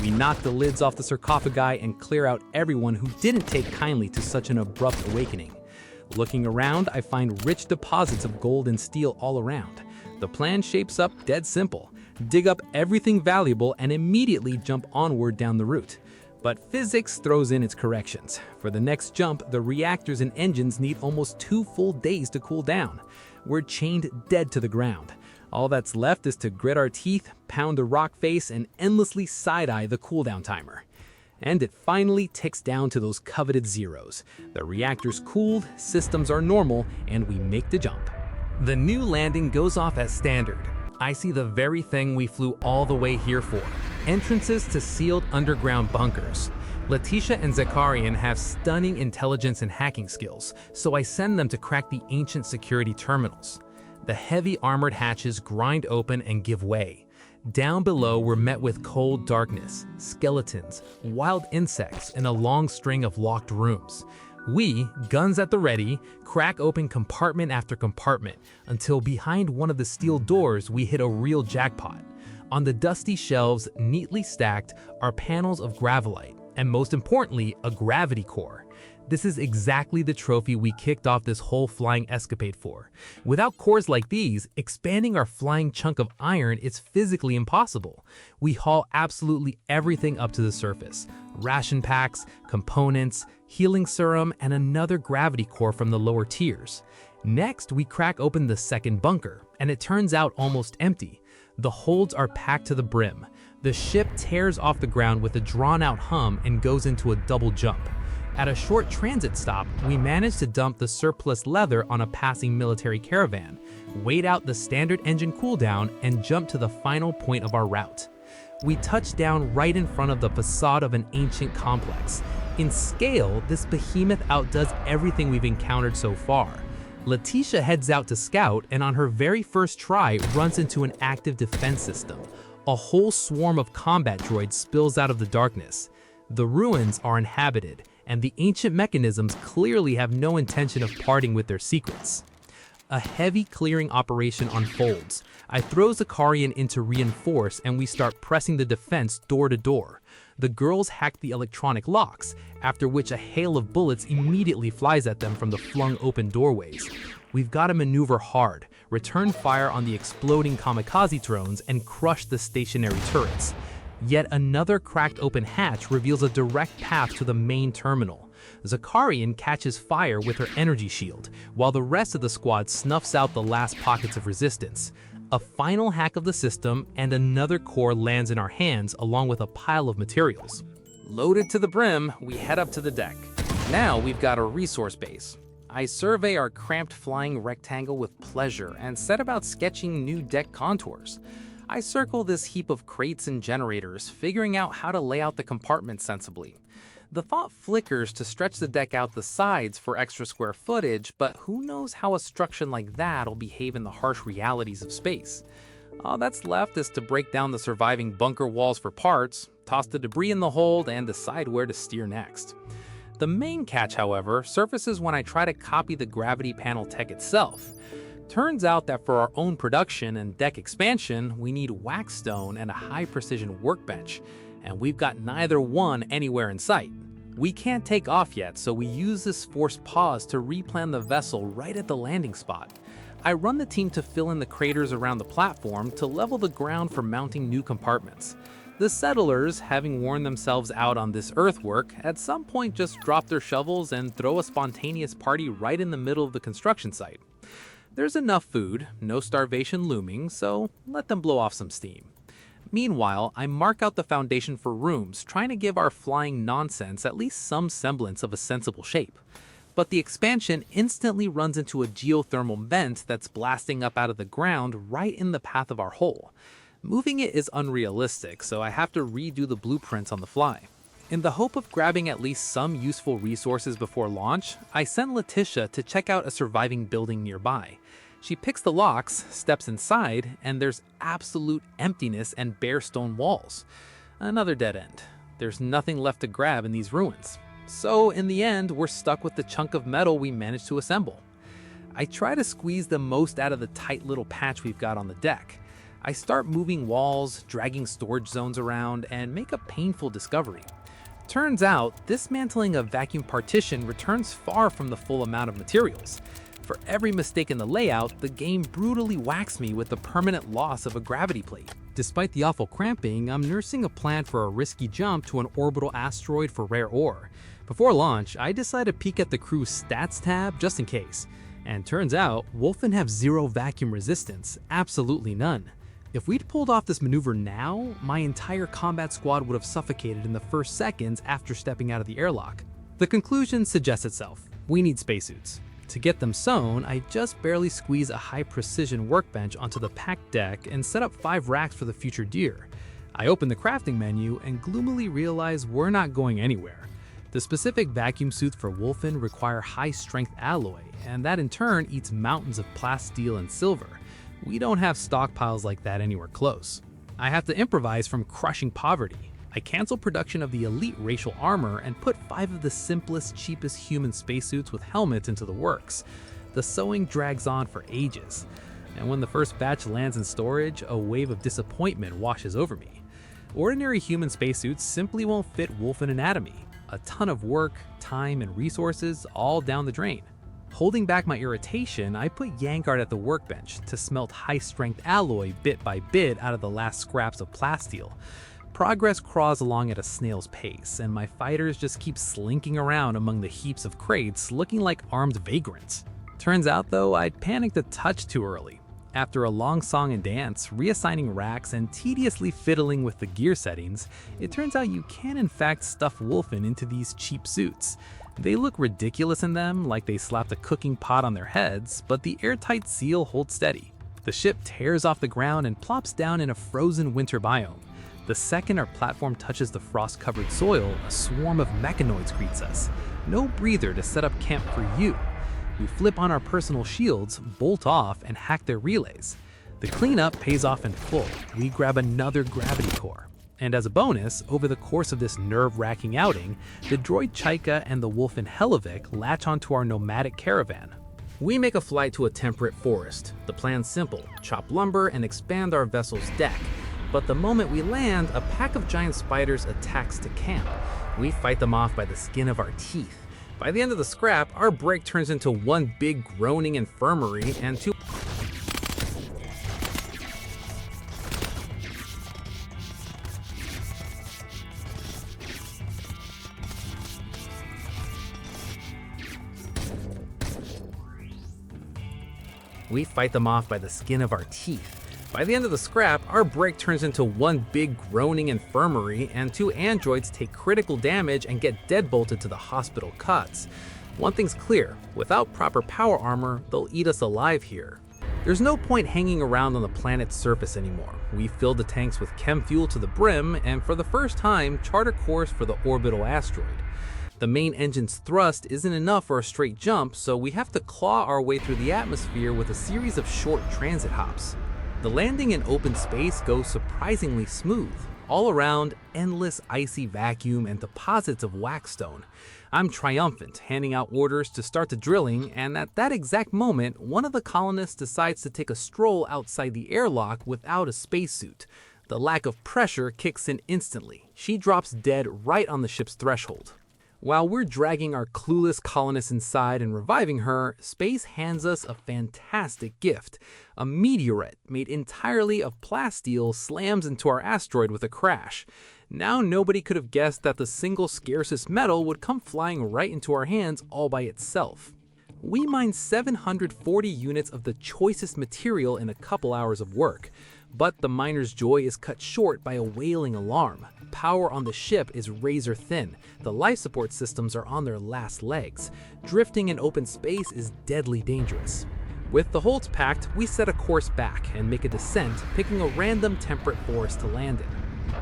We knock the lids off the sarcophagi and clear out everyone who didn't take kindly to such an abrupt awakening. Looking around, I find rich deposits of gold and steel all around. The plan shapes up dead simple. Dig up everything valuable and immediately jump onward down the route. But physics throws in its corrections. For the next jump, the reactors and engines need almost 2 full days to cool down. We're chained dead to the ground. All that's left is to grit our teeth, pound the rock face, and endlessly side-eye the cooldown timer. And it finally ticks down to those coveted zeros. The reactor's cooled, systems are normal, and we make the jump. The new landing goes off as standard. I see the very thing we flew all the way here for. Entrances to sealed underground bunkers. Letitia and Zakarian have stunning intelligence and hacking skills, so I send them to crack the ancient security terminals. The heavy armored hatches grind open and give way. Down below, we're met with cold darkness, skeletons, wild insects, and a long string of locked rooms. We, guns at the ready, crack open compartment after compartment until behind one of the steel doors we hit a real jackpot. On the dusty shelves, neatly stacked, are panels of gravelite, and most importantly, a gravity core. This is exactly the trophy we kicked off this whole flying escapade for. Without cores like these, expanding our flying chunk of iron is physically impossible. We haul absolutely everything up to the surface. Ration packs, components, healing serum, and another gravity core from the lower tiers. Next, we crack open the second bunker, and it turns out almost empty. The holds are packed to the brim. The ship tears off the ground with a drawn-out hum and goes into a double jump. At a short transit stop, we manage to dump the surplus leather on a passing military caravan, wait out the standard engine cooldown, and jump to the final point of our route. We touch down right in front of the facade of an ancient complex. In scale, this behemoth outdoes everything we've encountered so far. Letitia heads out to scout and on her very first try runs into an active defense system. A whole swarm of combat droids spills out of the darkness. The ruins are inhabited, and the ancient mechanisms clearly have no intention of parting with their secrets. A heavy clearing operation unfolds. I throw Zakarian into reinforce and we start pressing the defense door to door. The girls hack the electronic locks, after which a hail of bullets immediately flies at them from the flung open doorways. We've got to maneuver hard, return fire on the exploding kamikaze drones, and crush the stationary turrets. Yet another cracked open hatch reveals a direct path to the main terminal. Zakarian catches fire with her energy shield, while the rest of the squad snuffs out the last pockets of resistance. A final hack of the system and another core lands in our hands along with a pile of materials. Loaded to the brim, we head up to the deck. Now we've got a resource base. I survey our cramped flying rectangle with pleasure and set about sketching new deck contours. I circle this heap of crates and generators, figuring out how to lay out the compartments sensibly. The thought flickers to stretch the deck out the sides for extra square footage, but who knows how a structure like that will behave in the harsh realities of space. All that's left is to break down the surviving bunker walls for parts, toss the debris in the hold, and decide where to steer next. The main catch, however, surfaces when I try to copy the gravity panel tech itself. Turns out that for our own production and deck expansion, we need wax stone and a high-precision workbench, and we've got neither one anywhere in sight. We can't take off yet, so we use this forced pause to replan the vessel right at the landing spot. I run the team to fill in the craters around the platform to level the ground for mounting new compartments. The settlers, having worn themselves out on this earthwork, at some point just drop their shovels and throw a spontaneous party right in the middle of the construction site. There's enough food, no starvation looming, so let them blow off some steam. Meanwhile, I mark out the foundation for rooms, trying to give our flying nonsense at least some semblance of a sensible shape. But the expansion instantly runs into a geothermal vent that's blasting up out of the ground right in the path of our hole. Moving it is unrealistic, so I have to redo the blueprints on the fly. In the hope of grabbing at least some useful resources before launch, I send Letitia to check out a surviving building nearby. She picks the locks, steps inside, and there's absolute emptiness and bare stone walls. Another dead end. There's nothing left to grab in these ruins. So in the end, we're stuck with the chunk of metal we managed to assemble. I try to squeeze the most out of the tight little patch we've got on the deck. I start moving walls, dragging storage zones around, and make a painful discovery. Turns out, dismantling a vacuum partition returns far from the full amount of materials. For every mistake in the layout, the game brutally whacks me with the permanent loss of a gravity plate. Despite the awful cramping, I'm nursing a plan for a risky jump to an orbital asteroid for rare ore. Before launch, I decide to peek at the crew's stats tab just in case. And turns out, Wolfein have zero vacuum resistance, absolutely none. If we'd pulled off this maneuver now, my entire combat squad would have suffocated in the first seconds after stepping out of the airlock. The conclusion suggests itself. We need spacesuits. To get them sewn, I just barely squeeze a high-precision workbench onto the packed deck and set up 5 racks for the future gear. I open the crafting menu and gloomily realize we're not going anywhere. The specific vacuum suits for Wolfein require high-strength alloy, and that in turn eats mountains of plasteel and silver. We don't have stockpiles like that anywhere close. I have to improvise from crushing poverty. I cancel production of the elite racial armor and put 5 of the simplest, cheapest human spacesuits with helmets into the works. The sewing drags on for ages, and when the first batch lands in storage, a wave of disappointment washes over me. Ordinary human spacesuits simply won't fit Wolfein anatomy. A ton of work, time, and resources all down the drain. Holding back my irritation, I put Yangard at the workbench to smelt high-strength alloy bit by bit out of the last scraps of plasteel. Progress crawls along at a snail's pace, and my fighters just keep slinking around among the heaps of crates looking like armed vagrants. Turns out though, I'd panicked a touch too early. After a long song and dance, reassigning racks, and tediously fiddling with the gear settings, it turns out you can in fact stuff Wolfein into these cheap suits. They look ridiculous in them, like they slapped a cooking pot on their heads, but the airtight seal holds steady. The ship tears off the ground and plops down in a frozen winter biome. The second our platform touches the frost-covered soil, a swarm of mechanoids greets us. No breather to set up camp for you. We flip on our personal shields, bolt off, and hack their relays. The cleanup pays off in full. We grab another gravity core. And as a bonus, over the course of this nerve-wracking outing, the droid Chaika and the Wolfein Helivik latch onto our nomadic caravan. We make a flight to a temperate forest. The plan's simple: chop lumber and expand our vessel's deck. But the moment we land, a pack of giant spiders attacks to camp. We fight them off by the skin of our teeth. By the end of the scrap, our break turns into one big groaning infirmary and 2. We fight them off by the skin of our teeth. By the end of the scrap, our break turns into one big groaning infirmary, and 2 androids take critical damage and get deadbolted to the hospital cots. One thing's clear: without proper power armor, they'll eat us alive here. There's no point hanging around on the planet's surface anymore. We filled the tanks with chem fuel to the brim, and for the first time, chart a course for the orbital asteroid. The main engine's thrust isn't enough for a straight jump, so we have to claw our way through the atmosphere with a series of short transit hops. The landing in open space goes surprisingly smooth. All around, endless icy vacuum and deposits of waxstone. I'm triumphant, handing out orders to start the drilling, and at that exact moment, one of the colonists decides to take a stroll outside the airlock without a spacesuit. The lack of pressure kicks in instantly. She drops dead right on the ship's threshold. While we're dragging our clueless colonist inside and reviving her, space hands us a fantastic gift. A meteorite made entirely of plasteel slams into our asteroid with a crash. Now nobody could have guessed that the single scarcest metal would come flying right into our hands all by itself. We mined 740 units of the choicest material in a couple hours of work. But the miner's joy is cut short by a wailing alarm. Power on the ship is razor thin. The life support systems are on their last legs. Drifting in open space is deadly dangerous. With the holds packed, we set a course back and make a descent, picking a random temperate forest to land in.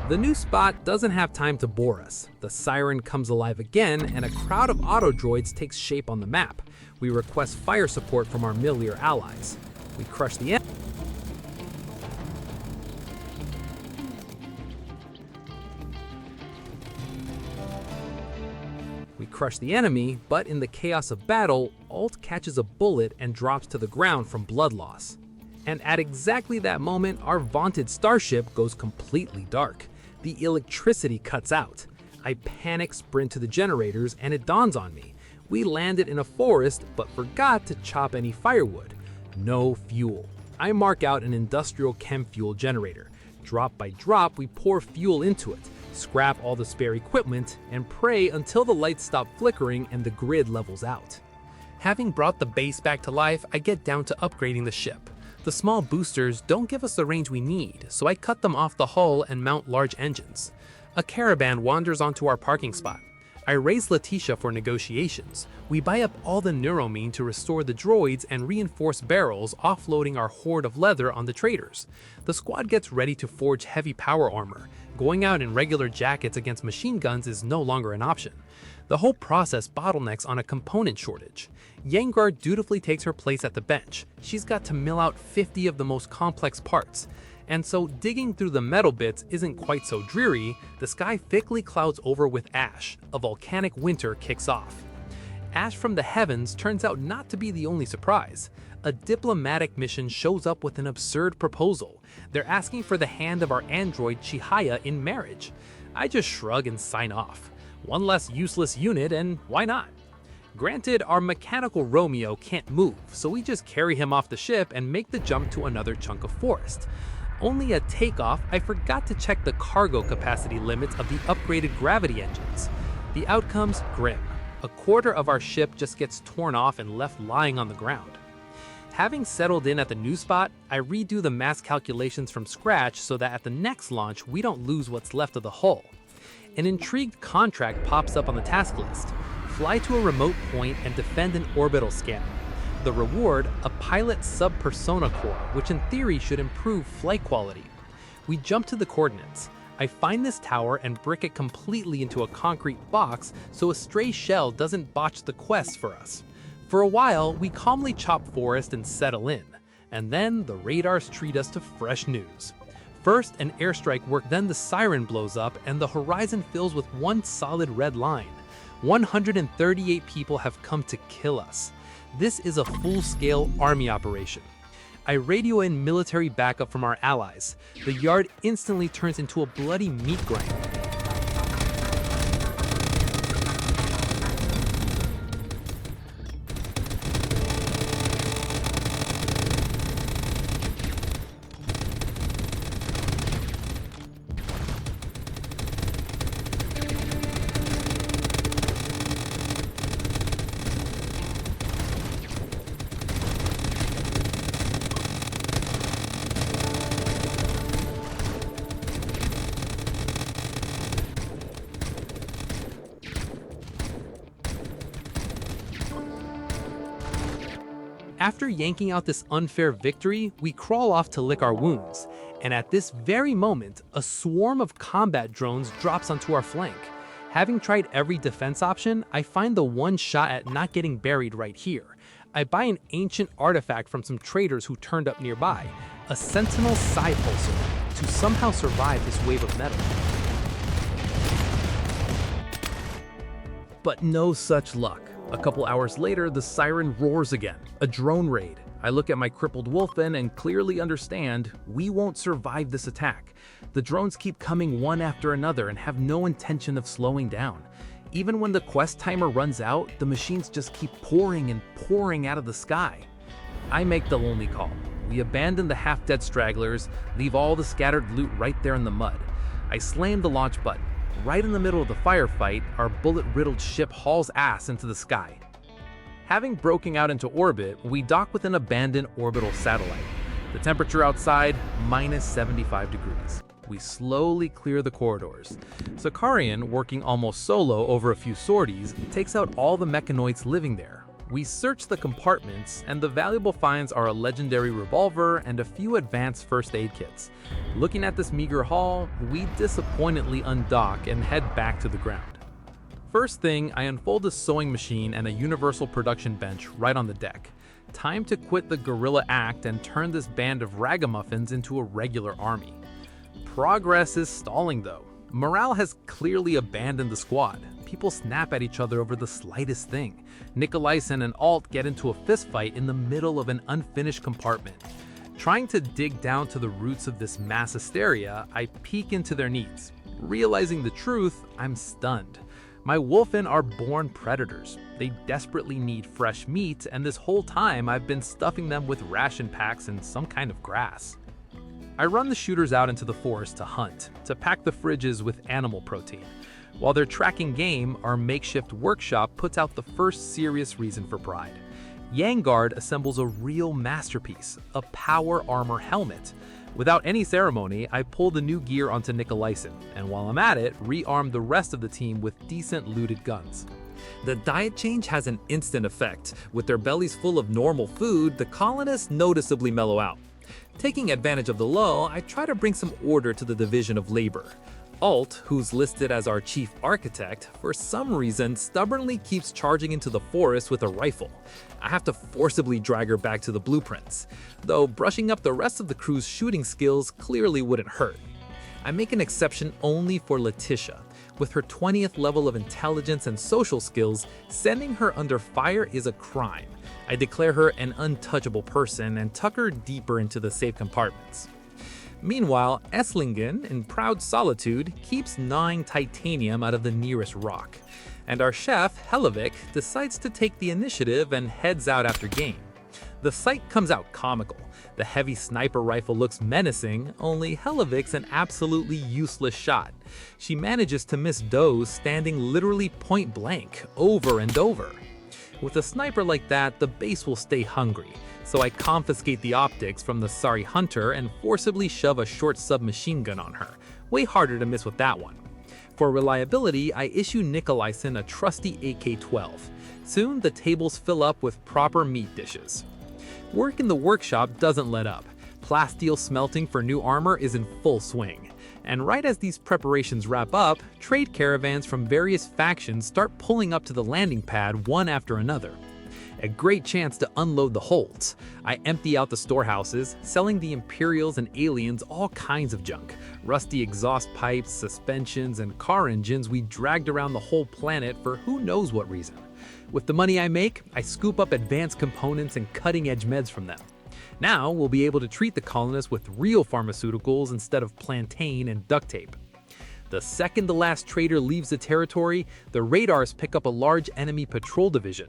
The new spot doesn't have time to bore us. The siren comes alive again, and a crowd of auto-droids takes shape on the map. We request fire support from our Miliar allies. We crush the enemy. But in the chaos of battle, Alt catches a bullet and drops to the ground from blood loss. And at exactly that moment, our vaunted starship goes completely dark. The electricity cuts out. I panic sprint to the generators, and it dawns on me. We landed in a forest, but forgot to chop any firewood. No fuel. I mark out an industrial chem fuel generator. Drop by drop, we pour fuel into it, scrap all the spare equipment, and pray until the lights stop flickering and the grid levels out. Having brought the base back to life, I get down to upgrading the ship. The small boosters don't give us the range we need, so I cut them off the hull and mount large engines. A caravan wanders onto our parking spot. I raise Letitia for negotiations. We buy up all the neuromine to restore the droids and reinforce barrels, offloading our hoard of leather on the traders. The squad gets ready to forge heavy power armor. Going out in regular jackets against machine guns is no longer an option. The whole process bottlenecks on a component shortage. Yengar dutifully takes her place at the bench. She's got to mill out 50 of the most complex parts. And so digging through the metal bits isn't quite so dreary. The sky thickly clouds over with ash. A volcanic winter kicks off. Ash from the heavens turns out not to be the only surprise. A diplomatic mission shows up with an absurd proposal. They're asking for the hand of our android Chihaya in marriage. I just shrug and sign off. One less useless unit, and why not? Granted, our mechanical Romeo can't move, so we just carry him off the ship and make the jump to another chunk of forest. Only at takeoff, I forgot to check the cargo capacity limits of the upgraded gravity engines. The outcome's grim. A quarter of our ship just gets torn off and left lying on the ground. Having settled in at the new spot, I redo the mass calculations from scratch so that at the next launch, we don't lose what's left of the hull. An intrigued contract pops up on the task list. Fly to a remote point and defend an orbital scanner. The reward, a pilot sub-persona core, which in theory should improve flight quality. We jump to the coordinates. I find this tower and brick it completely into a concrete box so a stray shell doesn't botch the quest for us. For a while, we calmly chop forest and settle in. And then the radars treat us to fresh news. First, an airstrike work, then the siren blows up and the horizon fills with one solid red line. 138 people have come to kill us. This is a full-scale army operation. I radio in military backup from our allies. The yard instantly turns into a bloody meat grinder. After yanking out this unfair victory, we crawl off to lick our wounds. And at this very moment, a swarm of combat drones drops onto our flank. Having tried every defense option, I find the one shot at not getting buried right here. I buy an ancient artifact from some traders who turned up nearby, a Sentinel Psi Pulsar, to somehow survive this wave of metal. But no such luck. A couple hours later, the siren roars again, a drone raid. I look at my crippled Wolfein and clearly understand we won't survive this attack. The drones keep coming one after another and have no intention of slowing down. Even when the quest timer runs out, the machines just keep pouring and pouring out of the sky. I make the lonely call. We abandon the half-dead stragglers, leave all the scattered loot right there in the mud. I slam the launch button. Right in the middle of the firefight, our bullet-riddled ship hauls ass into the sky. Having broken out into orbit, we dock with an abandoned orbital satellite. The temperature outside, minus 75 degrees. We slowly clear the corridors. Sakarian, working almost solo over a few sorties, takes out all the mechanoids living there. We search the compartments, and the valuable finds are a legendary revolver and a few advanced first aid kits. Looking at this meager haul, we disappointedly undock and head back to the ground. First thing, I unfold a sewing machine and a universal production bench right on the deck. Time to quit the guerrilla act and turn this band of ragamuffins into a regular army. Progress is stalling though. Morale has clearly abandoned the squad. People snap at each other over the slightest thing. Nicolaisen and Alt get into a fistfight in the middle of an unfinished compartment. Trying to dig down to the roots of this mass hysteria, I peek into their needs. Realizing the truth, I'm stunned. My Wolfein are born predators. They desperately need fresh meat, and this whole time I've been stuffing them with ration packs and some kind of grass. I run the shooters out into the forest to hunt, to pack the fridges with animal protein. While they're tracking game, our makeshift workshop puts out the first serious reason for pride. Yangard assembles a real masterpiece, a power armor helmet. Without any ceremony, I pull the new gear onto Nicolaisen, and while I'm at it, rearm the rest of the team with decent looted guns. The diet change has an instant effect. With their bellies full of normal food, the colonists noticeably mellow out. Taking advantage of the lull, I try to bring some order to the division of labor. Alt, who's listed as our chief architect, for some reason stubbornly keeps charging into the forest with a rifle. I have to forcibly drag her back to the blueprints, though brushing up the rest of the crew's shooting skills clearly wouldn't hurt. I make an exception only for Letitia. With her 20th level of intelligence and social skills, sending her under fire is a crime. I declare her an untouchable person and tuck her deeper into the safe compartments. Meanwhile, Esslingen, in proud solitude, keeps gnawing titanium out of the nearest rock. And our chef, Hellevic, decides to take the initiative and heads out after game. The sight comes out comical. The heavy sniper rifle looks menacing, only Hellevic's an absolutely useless shot. She manages to miss Doe standing literally point blank, over and over. With a sniper like that, the base will stay hungry, so I confiscate the optics from the sorry hunter and forcibly shove a short submachine gun on her. Way harder to miss with that one. For reliability, I issue Nicolaisen a trusty AK-12. Soon, the tables fill up with proper meat dishes. Work in the workshop doesn't let up. Plasteel smelting for new armor is in full swing. And right as these preparations wrap up, trade caravans from various factions start pulling up to the landing pad one after another. A great chance to unload the holds. I empty out the storehouses, selling the Imperials and aliens all kinds of junk. Rusty exhaust pipes, suspensions, and car engines we dragged around the whole planet for who knows what reason. With the money I make, I scoop up advanced components and cutting-edge meds from them. Now we'll be able to treat the colonists with real pharmaceuticals instead of plantain and duct tape. The second the last trader leaves the territory, the radars pick up a large enemy patrol division.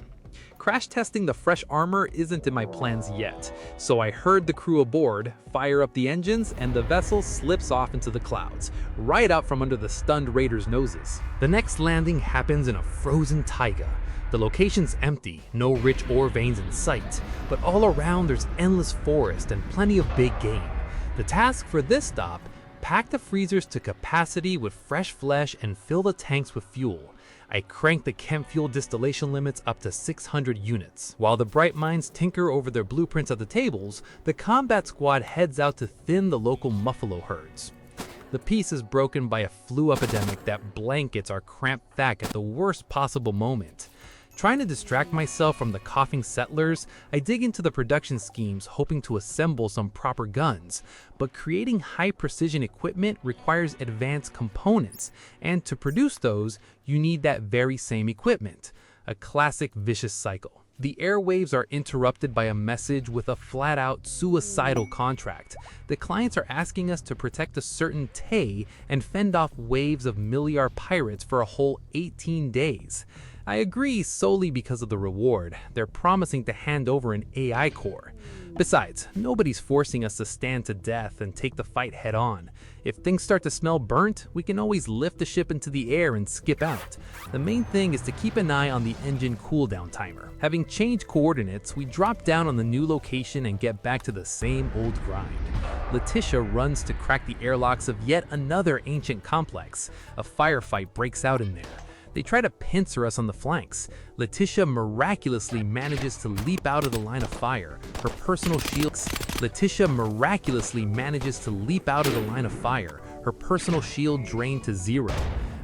Crash testing the fresh armor isn't in my plans yet, so I herd the crew aboard, fire up the engines, and the vessel slips off into the clouds, right out from under the stunned raiders' noses. The next landing happens in a frozen taiga. The location's empty, no rich ore veins in sight, but all around there's endless forest and plenty of big game. The task for this stop: pack the freezers to capacity with fresh flesh and fill the tanks with fuel. I crank the chem fuel distillation limits up to 600 units. While the bright minds tinker over their blueprints at the tables, the combat squad heads out to thin the local muffalo herds. The peace is broken by a flu epidemic that blankets our cramped thack at the worst possible moment. Trying to distract myself from the coughing settlers, I dig into the production schemes hoping to assemble some proper guns, but creating high-precision equipment requires advanced components, and to produce those, you need that very same equipment. A classic vicious cycle. The airwaves are interrupted by a message with a flat-out suicidal contract. The clients are asking us to protect a certain Tay and fend off waves of Miliar pirates for a whole 18 days. I agree solely because of the reward. They're promising to hand over an AI core. Besides, nobody's forcing us to stand to death and take the fight head on. If things start to smell burnt, we can always lift the ship into the air and skip out. The main thing is to keep an eye on the engine cooldown timer. Having changed coordinates, we drop down on the new location and get back to the same old grind. Letitia runs to crack the airlocks of yet another ancient complex. A firefight breaks out in there. They try to pincer us on the flanks. Letitia miraculously manages to leap out of the line of fire. Her personal shield drained to zero.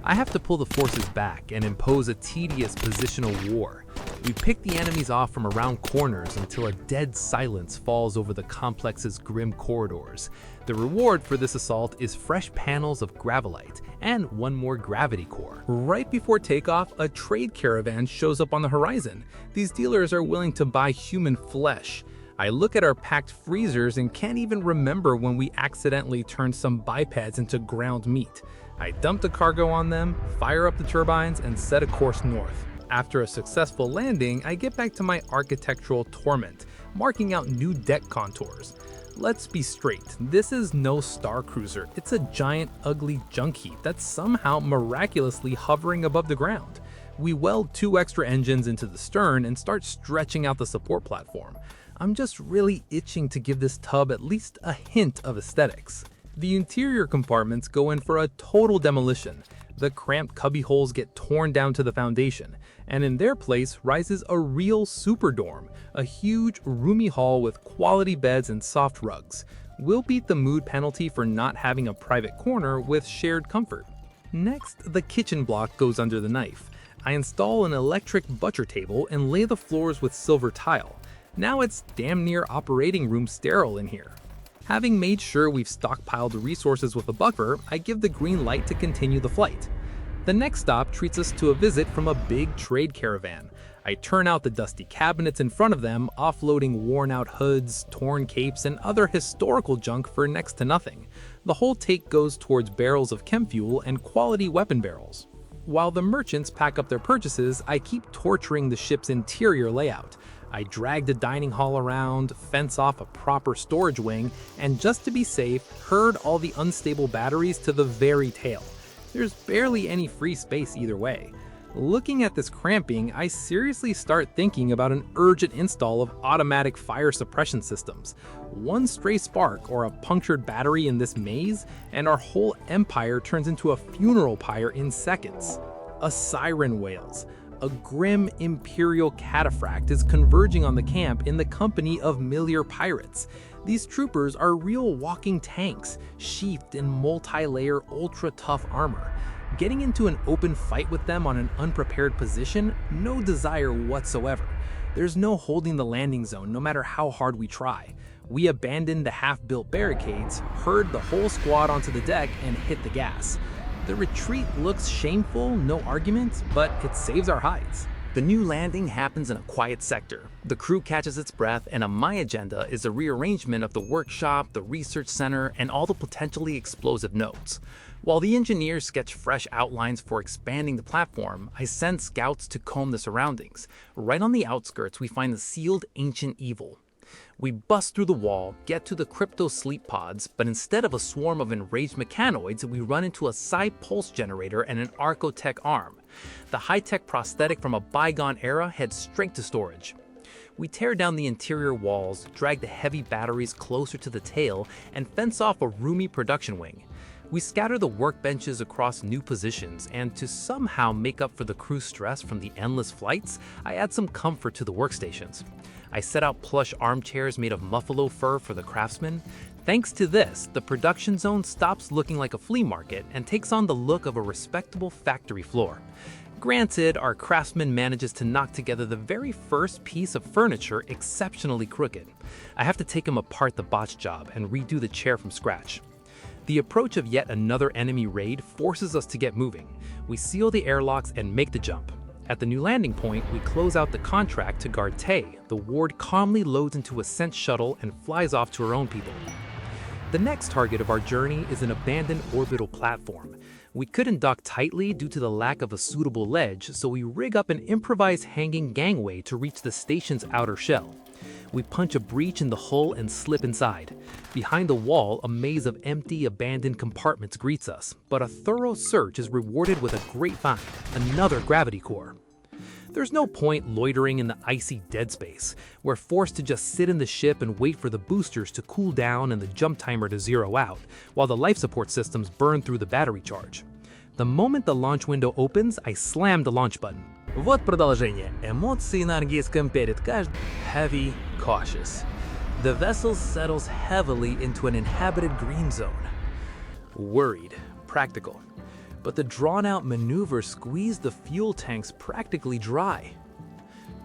I have to pull the forces back and impose a tedious positional war. We pick the enemies off from around corners until a dead silence falls over the complex's grim corridors. The reward for this assault is fresh panels of gravelite and one more gravity core. Right before takeoff, a trade caravan shows up on the horizon. These dealers are willing to buy human flesh. I look at our packed freezers and can't even remember when we accidentally turned some bipeds into ground meat. I dump the cargo on them, fire up the turbines, and set a course north. After a successful landing, I get back to my architectural torment, marking out new deck contours. Let's be straight, this is no star cruiser. It's a giant, ugly junk heap that's somehow miraculously hovering above the ground. We weld 2 extra engines into the stern and start stretching out the support platform. I'm just really itching to give this tub at least a hint of aesthetics. The interior compartments go in for a total demolition. The cramped cubby holes get torn down to the foundation, and in their place rises a real super dorm, a huge, roomy hall with quality beds and soft rugs. We'll beat the mood penalty for not having a private corner with shared comfort. Next, the kitchen block goes under the knife. I install an electric butcher table and lay the floors with silver tile. Now it's damn near operating room sterile in here. Having made sure we've stockpiled resources with a buffer, I give the green light to continue the flight. The next stop treats us to a visit from a big trade caravan. I turn out the dusty cabinets in front of them, offloading worn-out hoods, torn capes, and other historical junk for next to nothing. The whole take goes towards barrels of chem fuel and quality weapon barrels. While the merchants pack up their purchases, I keep torturing the ship's interior layout. I drag the dining hall around, fence off a proper storage wing, and just to be safe, herd all the unstable batteries to the very tail. There's barely any free space either way. Looking at this cramping, I seriously start thinking about an urgent install of automatic fire suppression systems. One stray spark or a punctured battery in this maze, and our whole empire turns into a funeral pyre in seconds. A siren wails. A grim imperial cataphract is converging on the camp in the company of Miliar pirates. These troopers are real walking tanks, sheathed in multi-layer ultra-tough armor. Getting into an open fight with them on an unprepared position, no desire whatsoever. There's no holding the landing zone no matter how hard we try. We abandon the half-built barricades, herd the whole squad onto the deck, and hit the gas. The retreat looks shameful, no argument, but it saves our hides. The new landing happens in a quiet sector. The crew catches its breath, and on my agenda is a rearrangement of the workshop, the research center, and all the potentially explosive nodes. While the engineers sketch fresh outlines for expanding the platform, I send scouts to comb the surroundings. Right on the outskirts, we find the sealed ancient evil. We bust through the wall, get to the crypto sleep pods, but instead of a swarm of enraged mechanoids, we run into a psi pulse generator and an Archotech arm. The high-tech prosthetic from a bygone era heads straight to storage. We tear down the interior walls, drag the heavy batteries closer to the tail, and fence off a roomy production wing. We scatter the workbenches across new positions, and to somehow make up for the crew stress from the endless flights, I add some comfort to the workstations. I set out plush armchairs made of muffalo fur for the craftsmen. Thanks to this, the production zone stops looking like a flea market and takes on the look of a respectable factory floor. Granted, our craftsman manages to knock together the very first piece of furniture exceptionally crooked. I have to take him apart the botch job and redo the chair from scratch. The approach of yet another enemy raid forces us to get moving. We seal the airlocks and make the jump. At the new landing point, we close out the contract to guard Tay. The ward calmly loads into a scent shuttle and flies off to her own people. The next target of our journey is an abandoned orbital platform. We couldn't dock tightly due to the lack of a suitable ledge, so we rig up an improvised hanging gangway to reach the station's outer shell. We punch a breach in the hull and slip inside. Behind the wall, a maze of empty, abandoned compartments greets us, but a thorough search is rewarded with a great find, another gravity core. There's no point loitering in the icy dead space. We're forced to just sit in the ship and wait for the boosters to cool down and the jump timer to zero out, while the life support systems burn through the battery charge. The moment the launch window opens, I slam the launch button. Вот продолжение. Эмоции на английском перед каждым. Heavy, cautious. The vessel settles heavily into an inhabited green zone. Worried, practical. But the drawn-out maneuver squeezed the fuel tanks practically dry.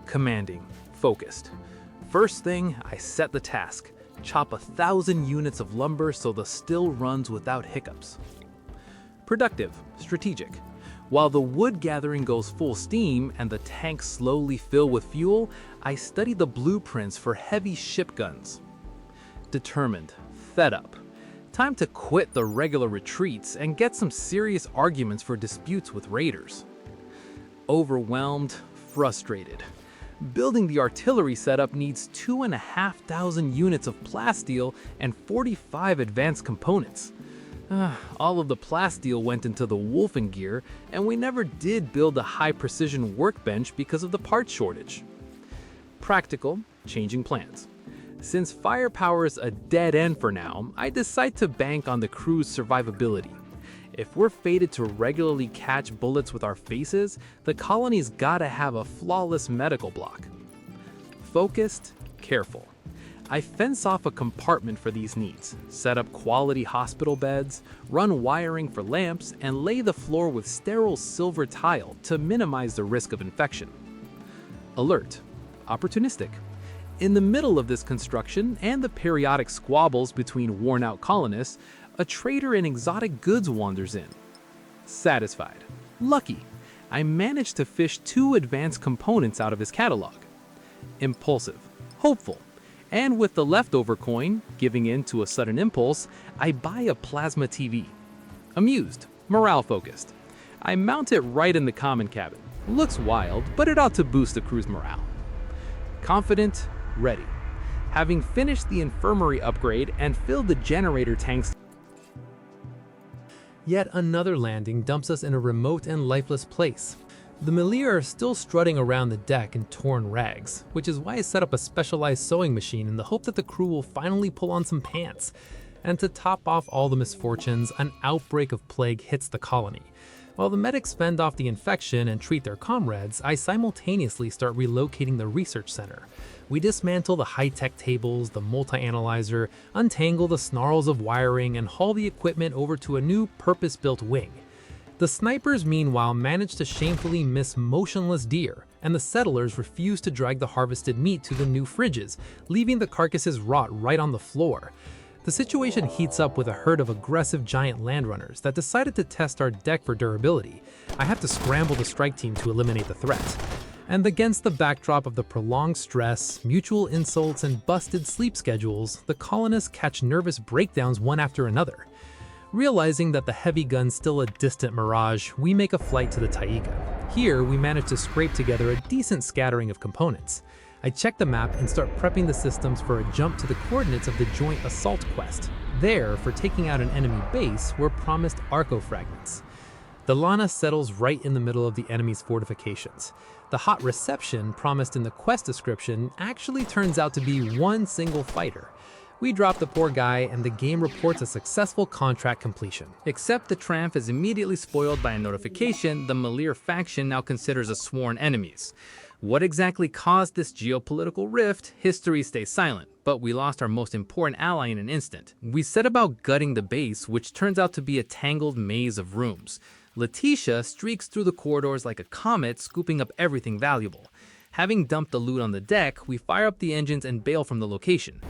Commanding, focused. First thing, I set the task. Chop 1,000 units of lumber so the still runs without hiccups. Productive, strategic. While the wood gathering goes full steam and the tanks slowly fill with fuel, I study the blueprints for heavy ship guns. Determined, fed up. Time to quit the regular retreats and get some serious arguments for disputes with raiders. Overwhelmed, frustrated. Building the artillery setup needs 2,500 units of plasteel and 45 advanced components. All of the plasteel went into the Wolfein gear, and we never did build a high-precision workbench because of the parts shortage. Practical, changing plans. Since firepower is a dead end for now, I decide to bank on the crew's survivability. If we're fated to regularly catch bullets with our faces, the colony's gotta have a flawless medical block. Focused, careful. I fence off a compartment for these needs, set up quality hospital beds, run wiring for lamps, and lay the floor with sterile silver tile to minimize the risk of infection. Alert. Opportunistic. In the middle of this construction and the periodic squabbles between worn-out colonists, a trader in exotic goods wanders in. Satisfied. Lucky. I managed to fish 2 advanced components out of his catalog. Impulsive. Hopeful. And with the leftover coin, giving in to a sudden impulse, I buy a plasma TV. Amused. Morale-focused. I mount it right in the common cabin. Looks wild, but it ought to boost the crew's morale. Confident. Ready. Having finished the infirmary upgrade and filled the generator tanks. Yet another landing dumps us in a remote and lifeless place. The Melir are still strutting around the deck in torn rags, which is why I set up a specialized sewing machine in the hope that the crew will finally pull on some pants. And to top off all the misfortunes, an outbreak of plague hits the colony. While the medics fend off the infection and treat their comrades, I simultaneously start relocating the research center. We dismantle the high-tech tables, the multi-analyzer, untangle the snarls of wiring, and haul the equipment over to a new purpose-built wing. The snipers, meanwhile, manage to shamefully miss motionless deer, and the settlers refuse to drag the harvested meat to the new fridges, leaving the carcasses rot right on the floor. The situation heats up with a herd of aggressive giant landrunners that decided to test our deck for durability. I have to scramble the strike team to eliminate the threat. And against the backdrop of the prolonged stress, mutual insults, and busted sleep schedules, the colonists catch nervous breakdowns one after another. Realizing that the heavy gun's still a distant mirage, we make a flight to the Taiga. Here, we manage to scrape together a decent scattering of components. I check the map and start prepping the systems for a jump to the coordinates of the joint assault quest. There, for taking out an enemy base, we're promised Arco fragments. The Lana settles right in the middle of the enemy's fortifications. The hot reception promised in the quest description actually turns out to be one single fighter. We drop the poor guy and the game reports a successful contract completion. Except the Tramp is immediately spoiled by a notification the Melir faction now considers as sworn enemies. What exactly caused this geopolitical rift, history stays silent, but we lost our most important ally in an instant. We set about gutting the base, which turns out to be a tangled maze of rooms. Letitia streaks through the corridors like a comet, scooping up everything valuable. Having dumped the loot on the deck, we fire up the engines and bail from the location.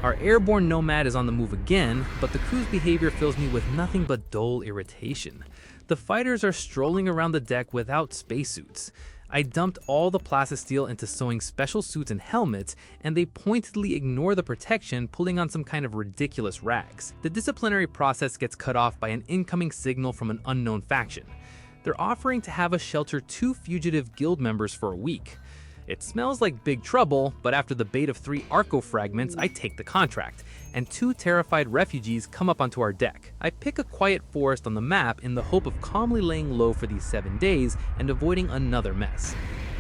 Our airborne nomad is on the move again, but the crew's behavior fills me with nothing but dull irritation. The fighters are strolling around the deck without spacesuits. I dumped all the plastisteel into sewing special suits and helmets, and they pointedly ignore the protection, pulling on some kind of ridiculous rags. The disciplinary process gets cut off by an incoming signal from an unknown faction. They're offering to have us shelter 2 fugitive guild members for a week. It smells like big trouble, but after the bait of 3 Arco fragments, I take the contract, and 2 terrified refugees come up onto our deck. I pick a quiet forest on the map in the hope of calmly laying low for these 7 days and avoiding another mess.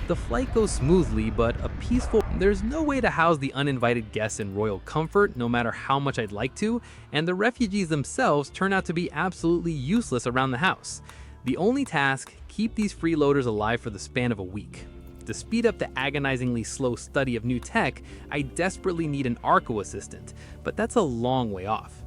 The flight goes smoothly, but there's no way to house the uninvited guests in royal comfort, no matter how much I'd like to, and the refugees themselves turn out to be absolutely useless around the house. The only task, keep these freeloaders alive for the span of a week. To speed up the agonizingly slow study of new tech, I desperately need an Arco assistant, but that's a long way off.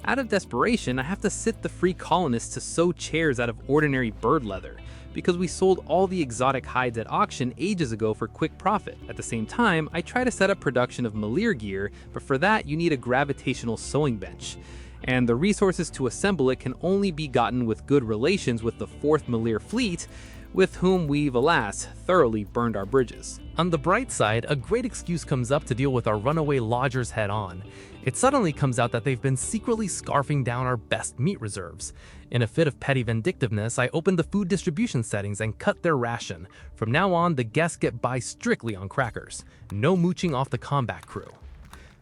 Out of desperation, I have to sit the free colonists to sew chairs out of ordinary bird leather, because we sold all the exotic hides at auction ages ago for quick profit. At the same time, I try to set up production of Melir gear, but for that you need a gravitational sewing bench. And the resources to assemble it can only be gotten with good relations with the 4th Melir fleet, with whom we've, alas, thoroughly burned our bridges. On the bright side, a great excuse comes up to deal with our runaway lodgers head on. It suddenly comes out that they've been secretly scarfing down our best meat reserves. In a fit of petty vindictiveness, I opened the food distribution settings and cut their ration. From now on, the guests get by strictly on crackers. No mooching off the combat crew.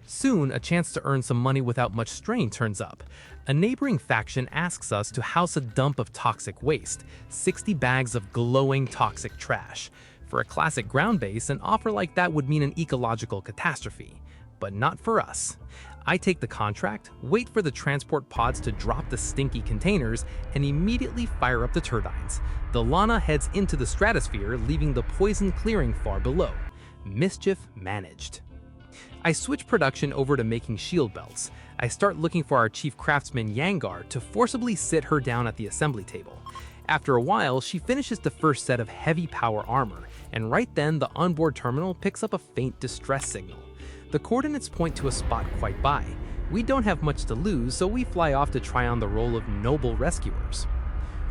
Soon, a chance to earn some money without much strain turns up. A neighboring faction asks us to house a dump of toxic waste, 60 bags of glowing toxic trash. For a classic ground base, an offer like that would mean an ecological catastrophe. But not for us. I take the contract, wait for the transport pods to drop the stinky containers, and immediately fire up the turbines. The Lana heads into the stratosphere, leaving the poison clearing far below. Mischief managed. I switch production over to making shield belts. I start looking for our chief craftsman Yangar to forcibly sit her down at the assembly table. After a while, she finishes the first set of heavy power armor, and right then the onboard terminal picks up a faint distress signal. The coordinates point to a spot quite by. We don't have much to lose, so we fly off to try on the role of noble rescuers.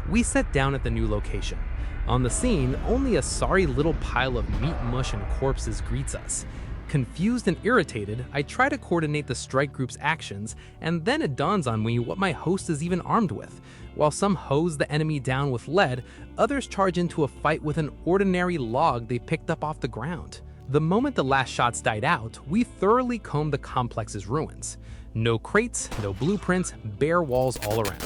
We set down at the new location. On the scene, only a sorry little pile of meat mush and corpses greets us. Confused and irritated, I try to coordinate the strike group's actions, and then it dawns on me what my host is even armed with. While some hose the enemy down with lead, others charge into a fight with an ordinary log they picked up off the ground. The moment the last shots died out, we thoroughly combed the complex's ruins. No crates, no blueprints, bare walls all around.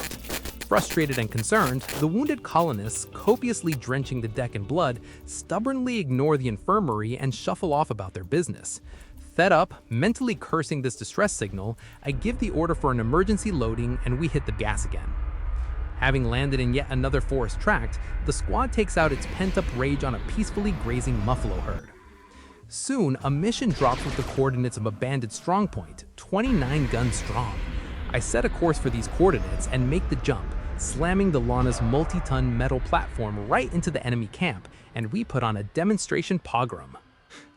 Frustrated and concerned, the wounded colonists, copiously drenching the deck in blood, stubbornly ignore the infirmary and shuffle off about their business. Fed up, mentally cursing this distress signal, I give the order for an emergency loading and we hit the gas again. Having landed in yet another forest tract, the squad takes out its pent-up rage on a peacefully grazing muffalo herd. Soon, a mission drops with the coordinates of a bandit strongpoint, 29 guns strong. I set a course for these coordinates and make the jump, slamming the Lana's multi-ton metal platform right into the enemy camp, and we put on a demonstration pogrom.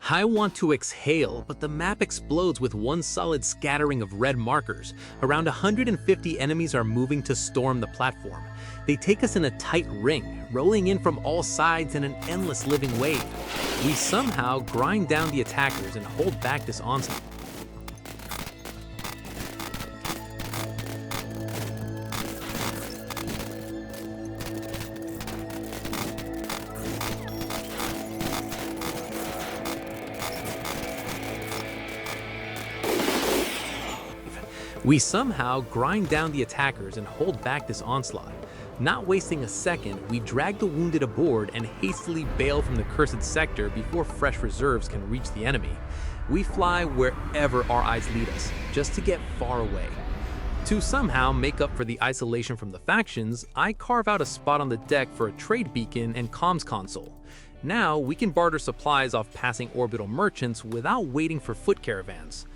I want to exhale, but the map explodes with one solid scattering of red markers. Around 150 enemies are moving to storm the platform. They take us in a tight ring, rolling in from all sides in an endless living wave. We somehow grind down the attackers and hold back this onslaught. Not wasting a second, we drag the wounded aboard and hastily bail from the cursed sector before fresh reserves can reach the enemy. We fly wherever our eyes lead us, just to get far away. To somehow make up for the isolation from the factions, I carve out a spot on the deck for a trade beacon and comms console. Now we can barter supplies off passing orbital merchants without waiting for foot caravans.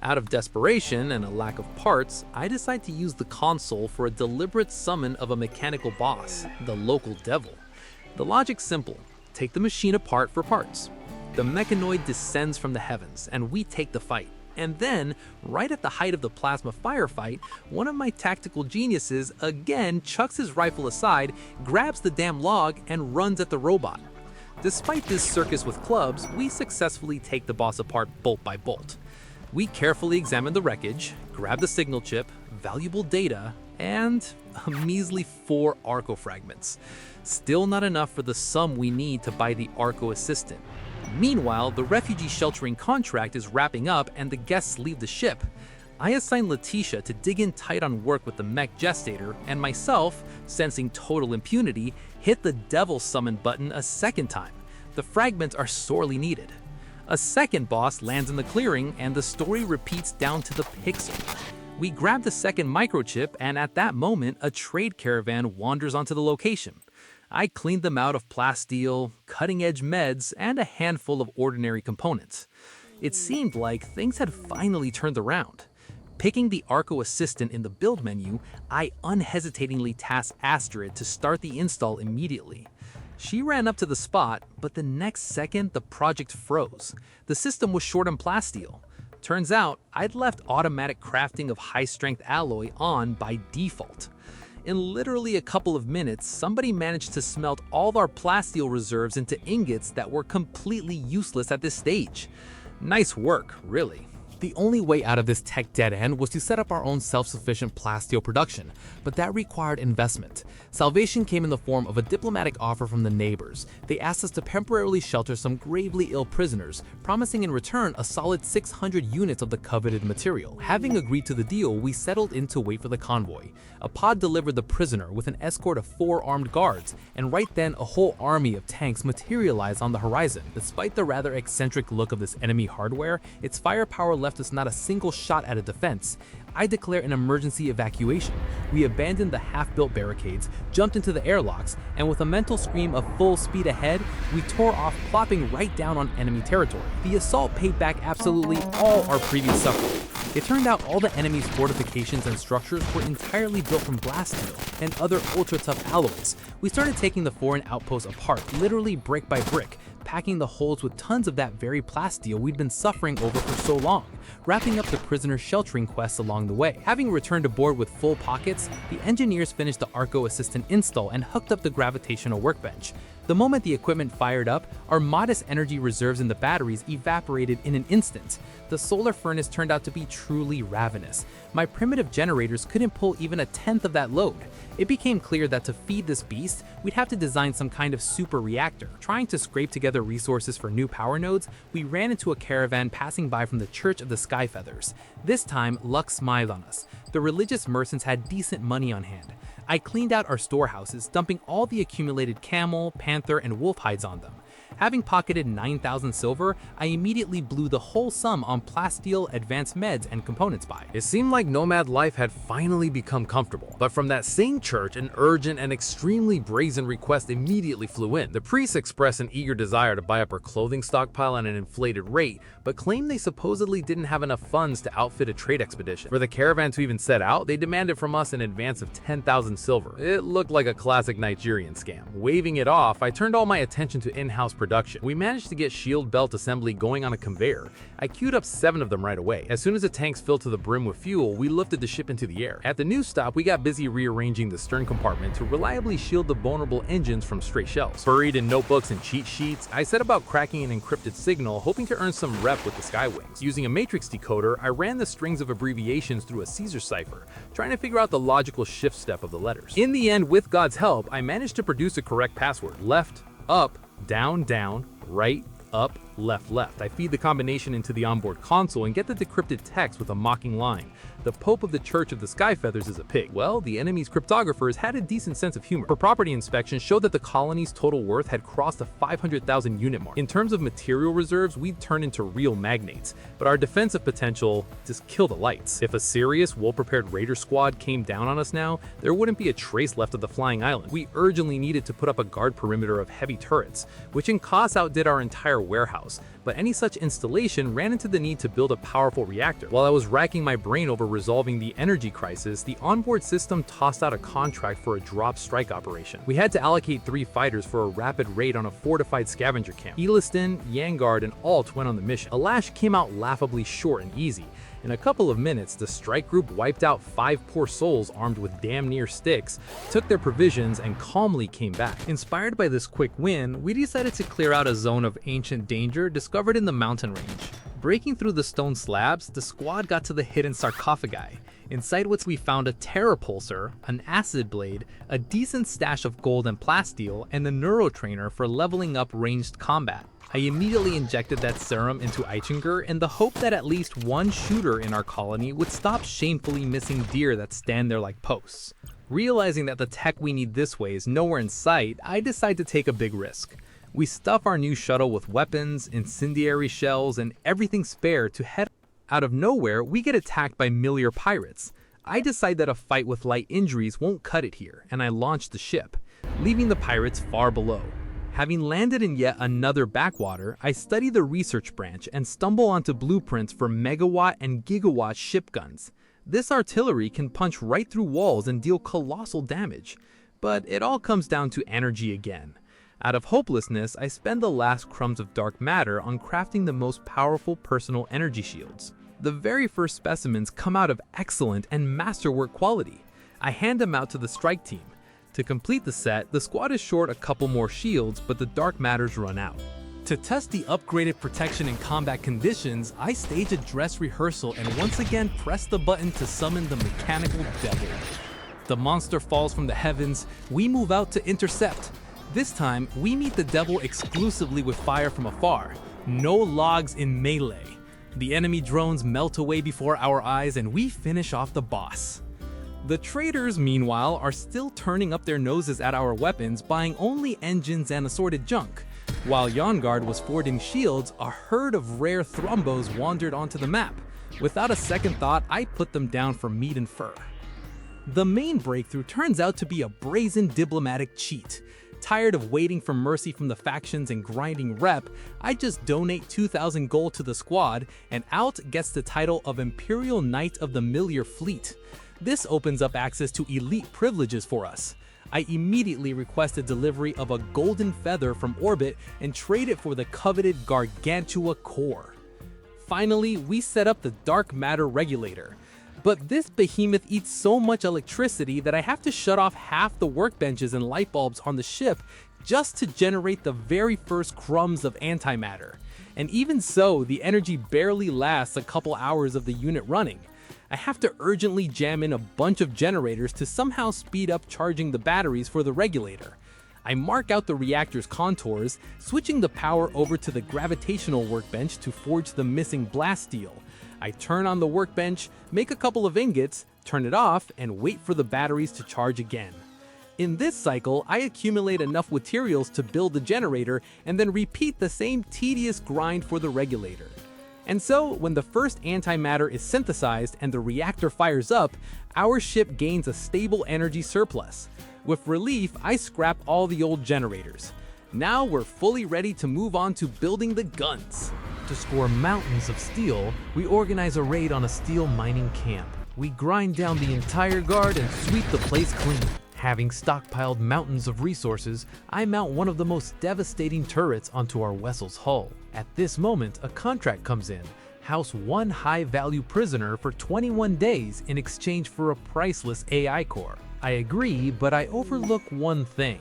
Out of desperation and a lack of parts, I decide to use the console for a deliberate summon of a mechanical boss, the local devil. The logic's simple: take the machine apart for parts. The mechanoid descends from the heavens, and we take the fight. And then, right at the height of the plasma firefight, one of my tactical geniuses again chucks his rifle aside, grabs the damn log, and runs at the robot. Despite this circus with clubs, we successfully take the boss apart bolt by bolt. We carefully examine the wreckage, grab the signal chip, valuable data, and a measly 4 Arco fragments. Still not enough for the sum we need to buy the Arco assistant. Meanwhile, the refugee sheltering contract is wrapping up and the guests leave the ship. I assign Letitia to dig in tight on work with the mech gestator, and myself, sensing total impunity, hit the devil summon button a second time. The fragments are sorely needed. A second boss lands in the clearing, and the story repeats down to the pixel. We grab the second microchip, and at that moment, a trade caravan wanders onto the location. I cleaned them out of plasteel, cutting-edge meds, and a handful of ordinary components. It seemed like things had finally turned around. Picking the Arco assistant in the build menu, I unhesitatingly tasked Astrid to start the install immediately. She ran up to the spot, but the next second the project froze. The system was short on plasteel. Turns out, I'd left automatic crafting of high-strength alloy on by default. In literally a couple of minutes, somebody managed to smelt all of our plasteel reserves into ingots that were completely useless at this stage. Nice work, really. The only way out of this tech dead end was to set up our own self-sufficient plasteel production, but that required investment. Salvation came in the form of a diplomatic offer from the neighbors. They asked us to temporarily shelter some gravely ill prisoners, promising in return a solid 600 units of the coveted material. Having agreed to the deal, we settled in to wait for the convoy. A pod delivered the prisoner with an escort of 4 armed guards, and right then a whole army of tanks materialized on the horizon. Despite the rather eccentric look of this enemy hardware, its firepower left us not a single shot at a defense. I declare an emergency evacuation. We abandoned the half-built barricades, jumped into the airlocks, and with a mental scream of full speed ahead, we tore off, plopping right down on enemy territory. The assault paid back absolutely all our previous suffering. It turned out all the enemy's fortifications and structures were entirely built from blast steel and other ultra-tough alloys. We started taking the foreign outposts apart, literally brick by brick, packing the holes with tons of that very plasteel we'd been suffering over for so long, wrapping up the prisoner sheltering quests along the way. Having returned aboard with full pockets, the engineers finished the Arco Assistant install and hooked up the gravitational workbench. The moment the equipment fired up, our modest energy reserves in the batteries evaporated in an instant. The solar furnace turned out to be truly ravenous. My primitive generators couldn't pull even a tenth of that load. It became clear that to feed this beast, we'd have to design some kind of super reactor. Trying to scrape together resources for new power nodes, we ran into a caravan passing by from the Church of the Skyfeathers. This time, luck smiled on us. The religious merchants had decent money on hand. I cleaned out our storehouses, dumping all the accumulated camel, panther, and wolf hides on them. Having pocketed 9,000 silver, I immediately blew the whole sum on plasteel, advanced meds, and components buy. It seemed like nomad life had finally become comfortable, but from that same church, an urgent and extremely brazen request immediately flew in. The priests expressed an eager desire to buy up our clothing stockpile at an inflated rate, but claimed they supposedly didn't have enough funds to outfit a trade expedition. For the caravan to even set out, they demanded from us an advance of 10,000 silver. It looked like a classic Nigerian scam. Waving it off, I turned all my attention to in-house production. We managed to get shield belt assembly going on a conveyor. I queued up 7 of them right away. As soon as the tanks filled to the brim with fuel, we lifted the ship into the air. At the new stop, we got busy rearranging the stern compartment to reliably shield the vulnerable engines from stray shells. Buried in notebooks and cheat sheets, I set about cracking an encrypted signal, hoping to earn some rep with the Skywings. Using a matrix decoder, I ran the strings of abbreviations through a Caesar cipher, trying to figure out the logical shift step of the letters. In the end, with God's help, I managed to produce a correct password: left, up, down, down, right, up, left, left. I feed the combination into the onboard console and get the decrypted text with a mocking line: "The Pope of the Church of the Skyfeathers is a pig." Well, the enemy's cryptographers had a decent sense of humor. For property inspection showed that the colony's total worth had crossed the 500,000 unit mark. In terms of material reserves, we'd turned into real magnates, but our defensive potential just killed the lights. If a serious, well-prepared raider squad came down on us now, there wouldn't be a trace left of the flying island. We urgently needed to put up a guard perimeter of heavy turrets, which in cost outdid our entire warehouse, but any such installation ran into the need to build a powerful reactor. While I was racking my brain over resolving the energy crisis, the onboard system tossed out a contract for a drop strike operation. We had to allocate 3 fighters for a rapid raid on a fortified scavenger camp. Eliston, Yangard, and Alt went on the mission. Alash came out laughably short and easy. In a couple of minutes, the strike group wiped out 5 poor souls armed with damn near sticks, took their provisions, and calmly came back. Inspired by this quick win, we decided to clear out a zone of ancient danger discovered in the mountain range. Breaking through the stone slabs, the squad got to the hidden sarcophagi, inside which we found a terrapulsar, an acid blade, a decent stash of gold and plasteel, and a neurotrainer for leveling up ranged combat. I immediately injected that serum into Eichinger in the hope that at least one shooter in our colony would stop shamefully missing deer that stand there like posts. Realizing that the tech we need this way is nowhere in sight, I decide to take a big risk. We stuff our new shuttle with weapons, incendiary shells, and everything spare to head out of nowhere. We get attacked by Miliar pirates. I decide that a fight with light injuries won't cut it here, and I launch the ship, leaving the pirates far below. Having landed in yet another backwater, I study the research branch and stumble onto blueprints for megawatt and gigawatt ship guns. This artillery can punch right through walls and deal colossal damage. But it all comes down to energy again. Out of hopelessness, I spend the last crumbs of dark matter on crafting the most powerful personal energy shields. The very first specimens come out of excellent and masterwork quality. I hand them out to the strike team. To complete the set, the squad is short a couple more shields, but the dark matters run out. To test the upgraded protection in combat conditions, I stage a dress rehearsal and once again press the button to summon the mechanical devil. The monster falls from the heavens, we move out to intercept. This time, we meet the devil exclusively with fire from afar. No logs in melee. The enemy drones melt away before our eyes and we finish off the boss. The traders, meanwhile, are still turning up their noses at our weapons, buying only engines and assorted junk. While Yongard was fording shields, a herd of rare thrombos wandered onto the map. Without a second thought, I put them down for meat and fur. The main breakthrough turns out to be a brazen diplomatic cheat. Tired of waiting for mercy from the factions and grinding rep, I just donate 2,000 gold to the squad, and Out gets the title of Imperial Knight of the Milliar Fleet. This opens up access to elite privileges for us. I immediately requested delivery of a golden feather from orbit and trade it for the coveted Gargantua core. Finally, we set up the dark matter regulator. But this behemoth eats so much electricity that I have to shut off half the workbenches and light bulbs on the ship just to generate the very first crumbs of antimatter. And even so, the energy barely lasts a couple hours of the unit running. I have to urgently jam in a bunch of generators to somehow speed up charging the batteries for the regulator. I mark out the reactor's contours, switching the power over to the gravitational workbench to forge the missing blast steel. I turn on the workbench, make a couple of ingots, turn it off, and wait for the batteries to charge again. In this cycle, I accumulate enough materials to build the generator and then repeat the same tedious grind for the regulator. And so, when the first antimatter is synthesized and the reactor fires up, our ship gains a stable energy surplus. With relief, I scrap all the old generators. Now we're fully ready to move on to building the guns. To score mountains of steel, we organize a raid on a steel mining camp. We grind down the entire guard and sweep the place clean. Having stockpiled mountains of resources, I mount one of the most devastating turrets onto our vessel's hull. At this moment, a contract comes in. House one high-value prisoner for 21 days in exchange for a priceless AI core. I agree, but I overlook one thing.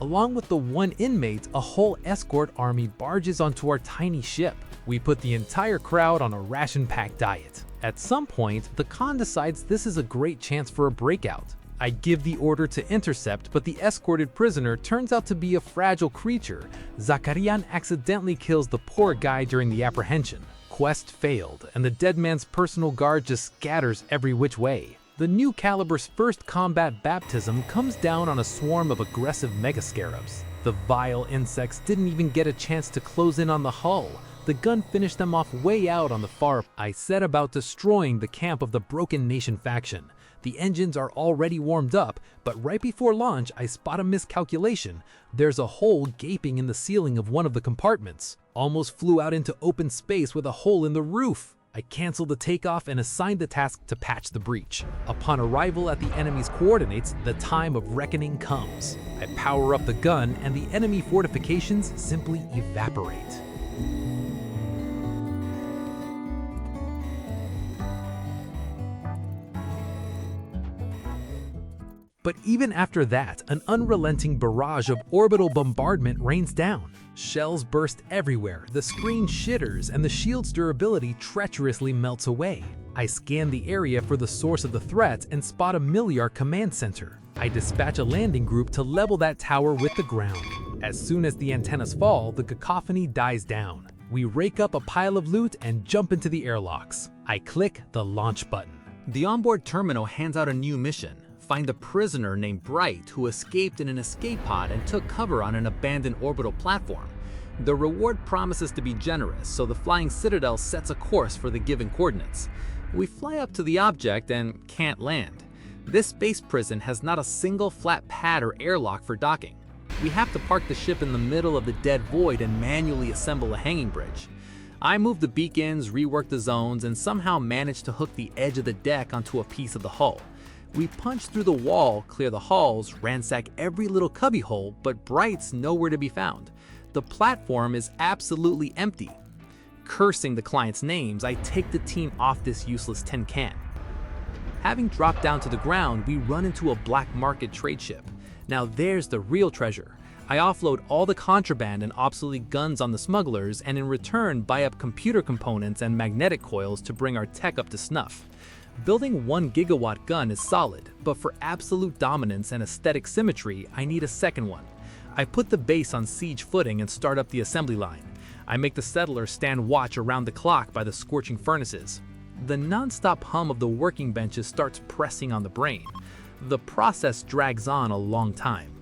Along with the one inmate, a whole escort army barges onto our tiny ship. We put the entire crowd on a ration-packed diet. At some point, the Khan decides this is a great chance for a breakout. I give the order to intercept, but the escorted prisoner turns out to be a fragile creature. Zakarian accidentally kills the poor guy during the apprehension. Quest failed, and the dead man's personal guard just scatters every which way. The new caliber's first combat baptism comes down on a swarm of aggressive megascarabs. The vile insects didn't even get a chance to close in on the hull. The gun finished them off way out on the far. I set about destroying the camp of the Broken Nation faction. The engines are already warmed up, but right before launch, I spot a miscalculation. There's a hole gaping in the ceiling of one of the compartments. Almost flew out into open space with a hole in the roof. I canceled the takeoff and assigned the task to patch the breach. Upon arrival at the enemy's coordinates, the time of reckoning comes. I power up the gun and the enemy fortifications simply evaporate. But even after that, an unrelenting barrage of orbital bombardment rains down. Shells burst everywhere, the screen shitters, and the shield's durability treacherously melts away. I scan the area for the source of the threat and spot a Milliar command center. I dispatch a landing group to level that tower with the ground. As soon as the antennas fall, the cacophony dies down. We rake up a pile of loot and jump into the airlocks. I click the launch button. The onboard terminal hands out a new mission. Find a prisoner named Bright who escaped in an escape pod and took cover on an abandoned orbital platform. The reward promises to be generous, so the Flying Citadel sets a course for the given coordinates. We fly up to the object and can't land. This space prison has not a single flat pad or airlock for docking. We have to park the ship in the middle of the dead void and manually assemble a hanging bridge. I move the beacons, rework the zones, and somehow manage to hook the edge of the deck onto a piece of the hull. We punch through the wall, clear the halls, ransack every little cubbyhole, but Bright's nowhere to be found. The platform is absolutely empty. Cursing the client's names, I take the team off this useless tin can. Having dropped down to the ground, we run into a black market trade ship. Now there's the real treasure. I offload all the contraband and obsolete guns on the smugglers, and in return buy up computer components and magnetic coils to bring our tech up to snuff. Building 1 gigawatt gun is solid, but for absolute dominance and aesthetic symmetry, I need a second one. I put the base on siege footing and start up the assembly line. I make the settlers stand watch around the clock by the scorching furnaces. The non-stop hum of the working benches starts pressing on the brain. The process drags on a long time.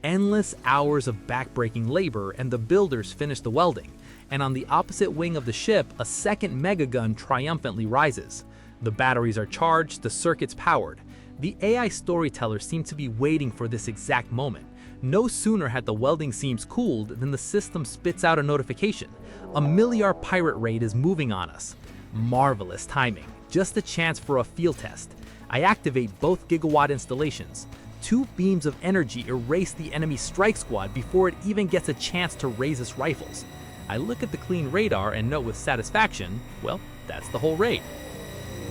Endless hours of backbreaking labor, and the builders finish the welding, and on the opposite wing of the ship, a second megagun triumphantly rises. The batteries are charged, the circuits powered. The AI storytellers seem to be waiting for this exact moment. No sooner had the welding seams cooled than the system spits out a notification. A Milliar pirate raid is moving on us. Marvelous timing, just a chance for a field test. I activate both gigawatt installations. 2 beams of energy erase the enemy strike squad before it even gets a chance to raise its rifles. I look at the clean radar and note with satisfaction, well, that's the whole raid.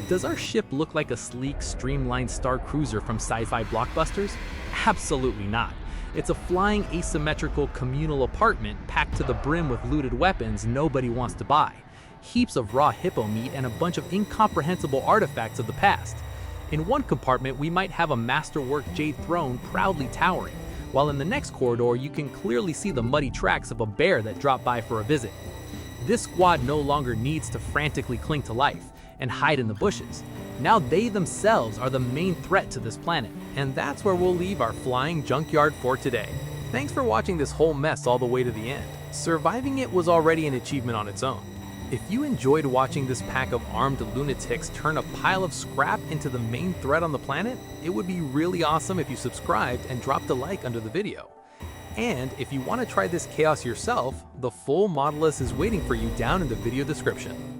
Does our ship look like a sleek, streamlined star cruiser from sci-fi blockbusters? Absolutely not. It's a flying asymmetrical communal apartment packed to the brim with looted weapons nobody wants to buy, heaps of raw hippo meat, and a bunch of incomprehensible artifacts of the past. In one compartment, we might have a masterwork jade throne proudly towering, while in the next corridor you can clearly see the muddy tracks of a bear that dropped by for a visit. This squad no longer needs to frantically cling to life and hide in the bushes. Now they themselves are the main threat to this planet, and that's where we'll leave our flying junkyard for today. Thanks for watching this whole mess all the way to the end. Surviving it was already an achievement on its own. If you enjoyed watching this pack of armed lunatics turn a pile of scrap into the main threat on the planet, it would be really awesome if you subscribed and dropped a like under the video. And if you want to try this chaos yourself, the full model list is waiting for you down in the video description.